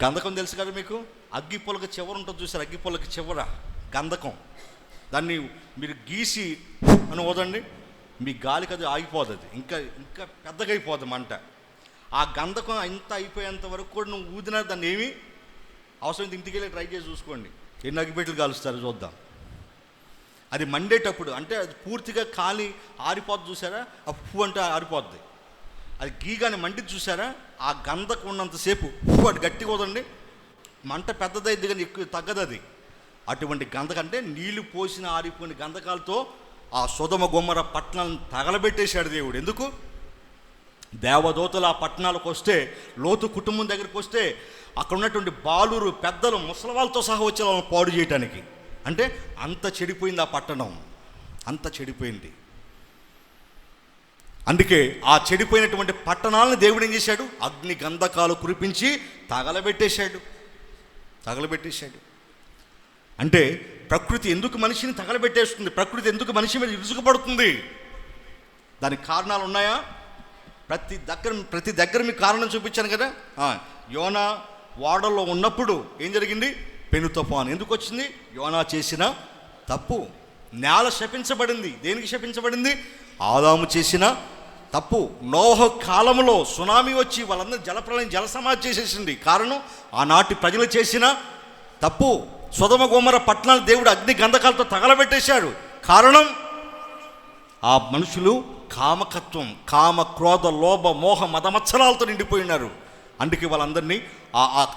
గంధకం తెలుసు కదా మీకు? అగ్గి పొలక చివర ఉంటుంది చూసారు? అగ్గి పొలక చివర గంధకం. దాన్ని మీరు గీసి అని వదండి, మీ గాలికి అది ఆగిపోదు. అది ఇంకా పెద్దగా అయిపోతుంది మంట. ఆ గంధకం ఇంత అయిపోయేంత వరకు కూడా నువ్వు ఊదినా దాన్ని ఏమీ అవసరం. ఇంటికి వెళ్ళి ట్రై చేసి చూసుకోండి, ఎన్ని అగ్గిపెట్టెలు కాలుస్తారు చూద్దాం. అది మండేటప్పుడు అంటే అది పూర్తిగా కాలి ఆరిపోద్ది చూసారా? ఆ పువ్వు అంటే ఆరిపోద్ది. అది గీగానే మండిది చూసారా? ఆ గంధకం ఉన్నంతసేపు అది గట్టిగా వదండి, మంట పెద్దదైద్ది కానీ ఎక్కువ తగ్గదు అది. అటువంటి గంధకం అంటే నీళ్లు పోసిన ఆరిపోయిన గంధకాలతో ఆ సొదొమ గొమొర పట్టణాలను తగలబెట్టేశాడు దేవుడు. ఎందుకు? దేవదూతలు ఆ పట్టణాలకు వస్తే, లోతు కుటుంబం దగ్గరికి వస్తే అక్కడ ఉన్నటువంటి బాలురు పెద్దలు ముసలివాళ్ళతో సహా వచ్చే వాళ్ళని పాడు చేయటానికి. అంటే అంత చెడిపోయింది ఆ పట్టణం, అంత చెడిపోయింది. అందుకే ఆ చెడిపోయినటువంటి పట్టణాలను దేవుడు ఏం చేశాడు? అగ్ని గంధకాలు కురిపించి తగలబెట్టేశాడు. అంటే ప్రకృతి ఎందుకు మనిషిని తగలబెట్టేస్తుంది? ప్రకృతి ఎందుకు మనిషి మీద ఇరుసుకుపడుతుంది? దానికి కారణాలు ఉన్నాయా? ప్రతి దగ్గర మీకు కారణం చూపించాను కదా. యోనా ఓడలో ఉన్నప్పుడు ఏం జరిగింది? పెను తుఫాను ఎందుకు వచ్చింది? యోనా చేసిన తప్పు. నేల శపించబడింది. దేనికి శపించబడింది? ఆదాము చేసిన తప్పు. నోహ కాలంలో సునామీ వచ్చి వాళ్ళందరూ జలప్రలయం జలసమాధి చేసేసింది. కారణం ఆనాటి ప్రజలు చేసిన తప్పు. సొదొమ గొమొర పట్టణాలు దేవుడు అగ్ని గంధకాలతో తగలబెట్టేశాడు. కారణం ఆ మనుషులు కామకత్వం, కామ క్రోధ లోభ మోహ మదమత్సరాలతో నిండిపోయినారు. అందుకే వాళ్ళందరినీ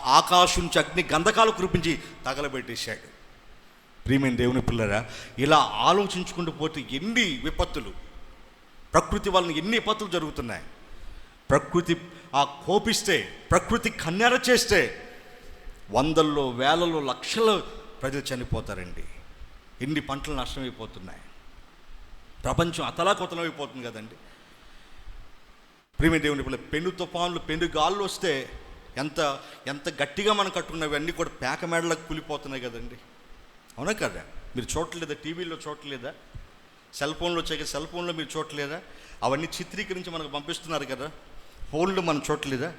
ఆకాశం నుంచి అగ్ని గంధకాలు కురిపించి తగలబెట్టేశాడు. ప్రియమైన దేవుని పిల్లరా, ఇలా ఆలోచించుకుంటూ పోతే ఎన్ని విపత్తులు, ప్రకృతి వలన ఎన్ని విపత్తులు జరుగుతున్నాయి. ప్రకృతి కోపిస్తే, ప్రకృతి కన్నెర చేస్తే వందల్లో వేలలో లక్షల ప్రజలు చనిపోతారండి. ఎన్ని పంటలు నష్టమైపోతున్నాయి. ప్రపంచం అతలాకుతలమైపోతుంది కదండి. ప్రియమైన దేవుని పిల్లలు, పెను తుఫాన్లు, పెను గాళ్ళు వస్తే ఎంత గట్టిగా మనం కట్టుకున్నవి అన్నీ కూడా పేక మేడలకు కూలిపోతున్నాయి కదండి. అవునా కదా? మీరు చూడలేదా? టీవీలో చూడలేదా? సెల్ ఫోన్లో వచ్చాక సెల్ ఫోన్లో మీరు చూడలేదా? అవన్నీ చిత్రీకరించి మనకు పంపిస్తున్నారు కదా. ఫోన్లో మనం చూడలేదా?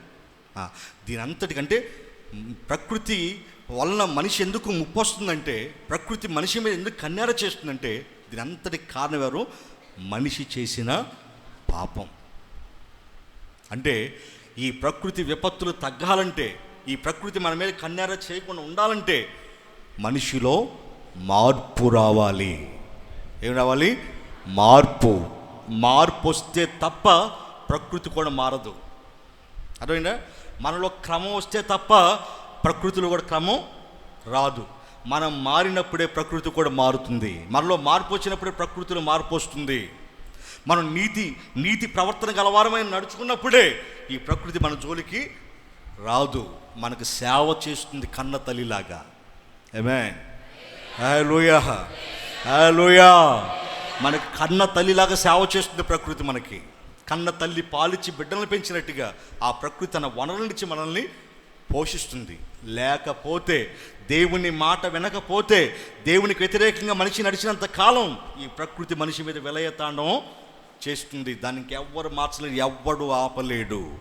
దీని అంతటికంటే ప్రకృతి వలన మనిషి ఎందుకు ముప్పు వస్తుందంటే, ప్రకృతి మనిషి మీద ఎందుకు కన్నెర చేస్తుందంటే, దీని అంతటికి కారణం ఎవరు? మనిషి చేసిన పాపం. అంటే ఈ ప్రకృతి విపత్తులు తగ్గాలంటే, ఈ ప్రకృతి మన మీద కన్నెర చేయకుండా ఉండాలంటే మనిషిలో మార్పు రావాలి. ఏం రావాలి? మార్పు వస్తే తప్ప ప్రకృతి కూడా మారదు. అర్థమైందా? మనలో క్రమం వస్తే తప్ప ప్రకృతిలో కూడా క్రమం రాదు. మనం మారినప్పుడే ప్రకృతి కూడా మారుతుంది. మనలో మార్పు వచ్చినప్పుడే ప్రకృతిలో మార్పు వస్తుంది. మనం నీతి ప్రవర్తన గలవారమైన నడుచుకున్నప్పుడే ఈ ప్రకృతి మన జోలికి రాదు. మనకు సేవ చేస్తుంది కన్న తల్లిలాగా. ఆమేన్. హల్లెలూయా, హల్లెలూయా. మనకు కన్న తల్లిలాగా సేవ చేస్తుంది ప్రకృతి. మనకి కన్న తల్లి పాలిచ్చి బిడ్డలను పెంచినట్టుగా ఆ ప్రకృతి తన వనరుల నుంచి మనల్ని పోషిస్తుంది. లేకపోతే, దేవుని మాట వినకపోతే, దేవునికి వ్యతిరేకంగా మనిషి నడిచినంత కాలం ఈ ప్రకృతి మనిషి మీద విలయతాండవం చేస్తుంది. దానికి ఎవ్వరు మార్చలేడు, ఎవ్వడు ఆపలేడు.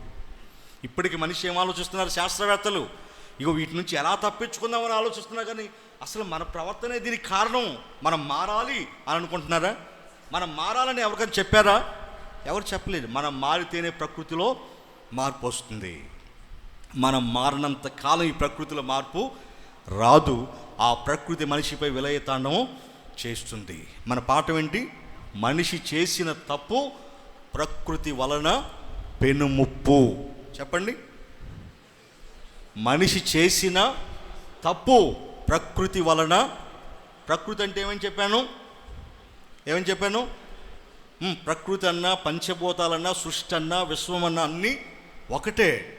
ఇప్పటికి మనిషి ఏం ఆలోచిస్తున్నారు శాస్త్రవేత్తలు? ఇగో వీటి నుంచి ఎలా తప్పించుకుందామని ఆలోచిస్తున్నారు. కానీ అసలు మన ప్రవర్తనే దీనికి కారణం. మనం మారాలి అని అనుకుంటున్నారా? మనం మారాలని ఎవరికైనా చెప్పారా? ఎవరు చెప్పలేదు. మనం మారితేనే ప్రకృతిలో మార్పు వస్తుంది. మనం మారినంత కాలం ఈ ప్రకృతిలో మార్పు రాదు. ఆ ప్రకృతి మనిషిపై విలయతాండవం చేస్తుంది. మన పాఠం ఏంటి? మనిషి చేసిన తప్పు ప్రకృతి వలన పెనుముప్పు. చెప్పండి. మనిషి చేసిన తప్పు ప్రకృతి వలన. ప్రకృతి అంటే ఏమని చెప్పాను? ప్రకృతి అన్నా, పంచభూతాలన్నా, సృష్టి అన్నా, విశ్వం అన్నా అన్నీ ఒకటే.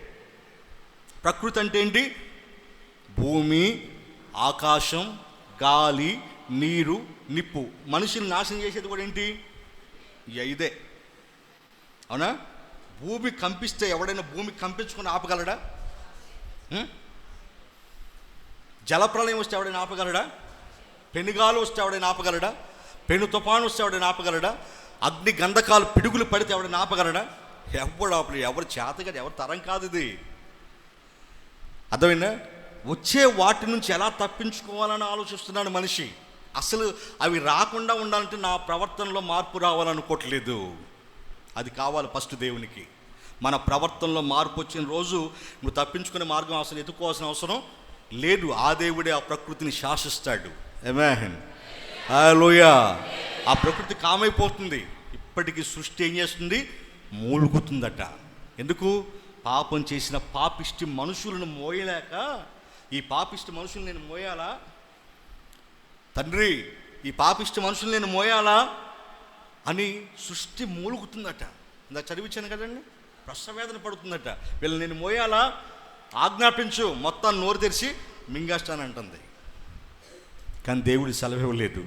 ప్రకృతి అంటే ఏంటి? భూమి, ఆకాశం, గాలి, నీరు, నిప్పు. మనుషుల్ని నాశనం చేసేది కూడా ఏంటి? ఇదే. అవునా? భూమి కంపిస్తే ఎవడైనా భూమి కంపించుకొని ఆపగలడా? జలప్రలయం వస్తే ఎవడైనా ఆపగలడా? పెనుగాలు వస్తే ఎవడైనా ఆపగలడా? పెను తుఫాను వస్తే ఎవడైనా ఆపగలడా? అగ్ని గంధకాలు పిడుగులు పడితే ఎవడైనా ఆపగలడా? ఎవడు ఆపలేదు. ఎవరు చేత కాదు, ఎవరు తరం కాదు ఇది. అర్థమైందా? వచ్చే వాటి నుంచి ఎలా తప్పించుకోవాలని ఆలోచిస్తున్నాడు మనిషి. అసలు అవి రాకుండా ఉండాలంటే నా ప్రవర్తనలో మార్పు రావాలనుకోవట్లేదు. అది కావాలి ఫస్ట్ దేవునికి. మన ప్రవర్తనలో మార్పు వచ్చిన రోజు నువ్వు తప్పించుకునే మార్గం అసలు ఎదుకోవాల్సిన అవసరం లేదు. ఆ దేవుడే ఆ ప్రకృతిని శాసిస్తాడు. ఆమేన్. హల్లెలూయా. ఆ ప్రకృతి కామైపోతుంది. ఇప్పటికీ సృష్టి ఏం చేస్తుంది? మూలుగుతుందట. ఎందుకు? పాపం చేసిన పాపిష్టి మనుషులను మోయలేక, ఈ పాపిష్టి మనుషులు నేను మోయాలా తండ్రి, ఈ పాపిష్టి మనుషులు నేను మోయాలా అని సృష్టి మూలుగుతుందట. ఇందా చదివించాను కదండి, ప్రసవేదన పడుతుందట. వీళ్ళని నేను మోయాలా, ఆజ్ఞాపించు, మొత్తం నోరు తెరిచి మింగేస్తానంటుంది. కానీ దేవుడి సెలవు ఇవ్వలేదు.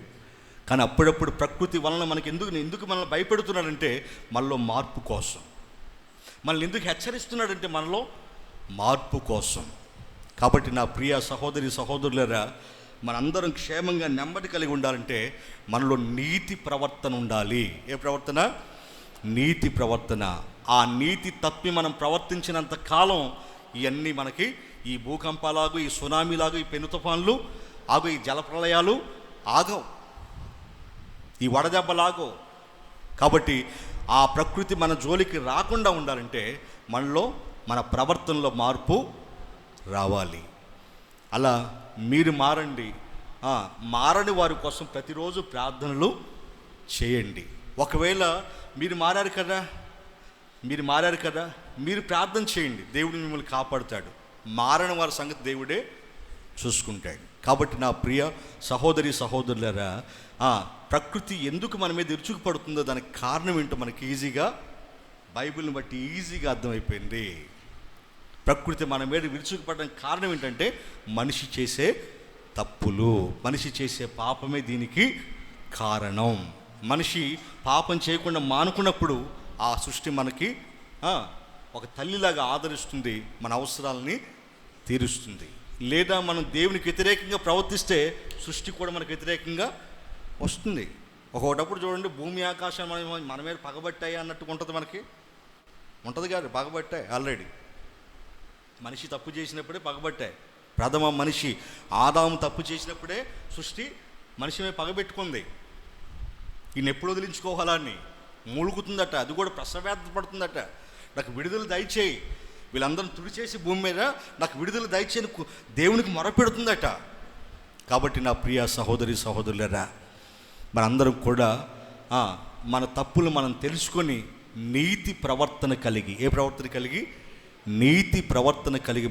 కానీ అప్పుడప్పుడు ప్రకృతి వలన మనకి ఎందుకు మనల్ని భయపెడుతున్నాడంటే మనలో మార్పు కోసం. మనల్ని ఎందుకు హెచ్చరిస్తున్నాడంటే మనలో మార్పు కోసం. కాబట్టి నా ప్రియ సహోదరి సహోదరులారా, మనందరం క్షేమంగా నెమ్మది కలిగి ఉండాలంటే మనలో నీతి ప్రవర్తన ఉండాలి. ఏ ప్రవర్తన? నీతి ప్రవర్తన. ఆ నీతి తప్పి మనం ప్రవర్తించినంత కాలం ఇవన్నీ మనకి, ఈ భూకంపాలాగు, ఈ సునామీలాగు, ఈ పెను తుఫాన్లు ఆగు, ఈ జలప్రలయాలు ఆగవు, ఈ వడదెబ్బలాగో. కాబట్టి ఆ ప్రకృతి మన జోలికి రాకుండా ఉండాలంటే మనలో, మన ప్రవర్తనలో మార్పు రావాలి. అలా మీరు మారండి. మారని వారి కోసం ప్రతిరోజు ప్రార్థనలు చేయండి. ఒకవేళ మీరు మారారు కదా, మీరు ప్రార్థన చేయండి, దేవుడు మిమ్మల్ని కాపాడుతాడు. మారని వారి సంగతి దేవుడే చూసుకుంటాడు. కాబట్టి నా ప్రియ సహోదరి సహోదరులారా, ప్రకృతి ఎందుకు మన మీద ఇరుచుకుపడుతుందో దానికి కారణం ఏంటో మనకి ఈజీగా, బైబిల్ని బట్టి ఈజీగా అర్థమైపోయింది. ప్రకృతి మన మీద విరుచుకుపడడానికి కారణం ఏంటంటే మనిషి చేసే తప్పులు, మనిషి చేసే పాపమే దీనికి కారణం. మనిషి పాపం చేయకుండా మానుకున్నప్పుడు ఆ సృష్టి మనకి ఒక తల్లిలాగా ఆదరిస్తుంది, మన అవసరాలని తీరుస్తుంది. లేదా మనం దేవునికి వ్యతిరేకంగా ప్రవర్తిస్తే సృష్టి కూడా మనకు వ్యతిరేకంగా వస్తుంది. ఒకటప్పుడు చూడండి, భూమి ఆకాశం మన మీద పగబట్టాయి అన్నట్టుగా ఉంటుంది. మనకి ఉంటుంది కాదు, పగబట్టాయి ఆల్రెడీ. మనిషి తప్పు చేసినప్పుడే పగబట్టాయి. ప్రథమ మనిషి ఆదాము తప్పు చేసినప్పుడే సృష్టి మనిషి మీద పగబెట్టుకుంది. ఈయన ఎప్పుడు వదిలించుకోవాలా అని మూలుగుతుందట. అది కూడా ప్రసవేదన పడుతుందట. నాకు విడుదల దయచేయి, వీళ్ళందరం తుడిచేసి భూమి మీద నాకు విడుదల దయచేయని దేవునికి మొరపెడుతుందట. కాబట్టి నా ప్రియ సహోదరి సహోదరులారా, మనందరం కూడా మన తప్పులు మనం తెలుసుకొని నీతి ప్రవర్తన కలిగి, ఏ ప్రవర్తన కలిగి? నీతి ప్రవర్తన కలిగి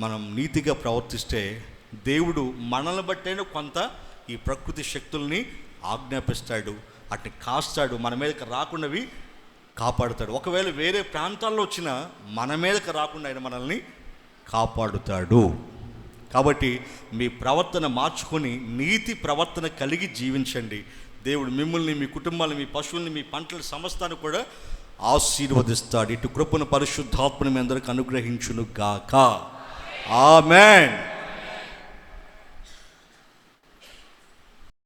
మనం నీతిగా ప్రవర్తిస్తే దేవుడు మనల్ని బట్టైనా కొంత ఈ ప్రకృతి శక్తుల్ని ఆజ్ఞాపిస్తాడు, అట్ని కాస్తాడు, మన మీదకి రాకుండావి కాపాడుతాడు. ఒకవేళ వేరే ప్రాంతాల్లో వచ్చినా మన మీదకి రాకుండా ఆయన మనల్ని కాపాడుతాడు. కాబట్టి మీ ప్రవర్తన మార్చుకొని నీతి ప్రవర్తన కలిగి జీవించండి. దేవుడు మిమ్మల్ని, మీ కుటుంబాన్ని, మీ పశువుల్ని, మీ పంటల సమస్తాన్ని కూడా ఆశీర్వదిస్తాడు. ఇటు కృపను పరిశుద్ధాత్మను మీ అందరికి అనుగ్రహించును గాక. ఆమేన్.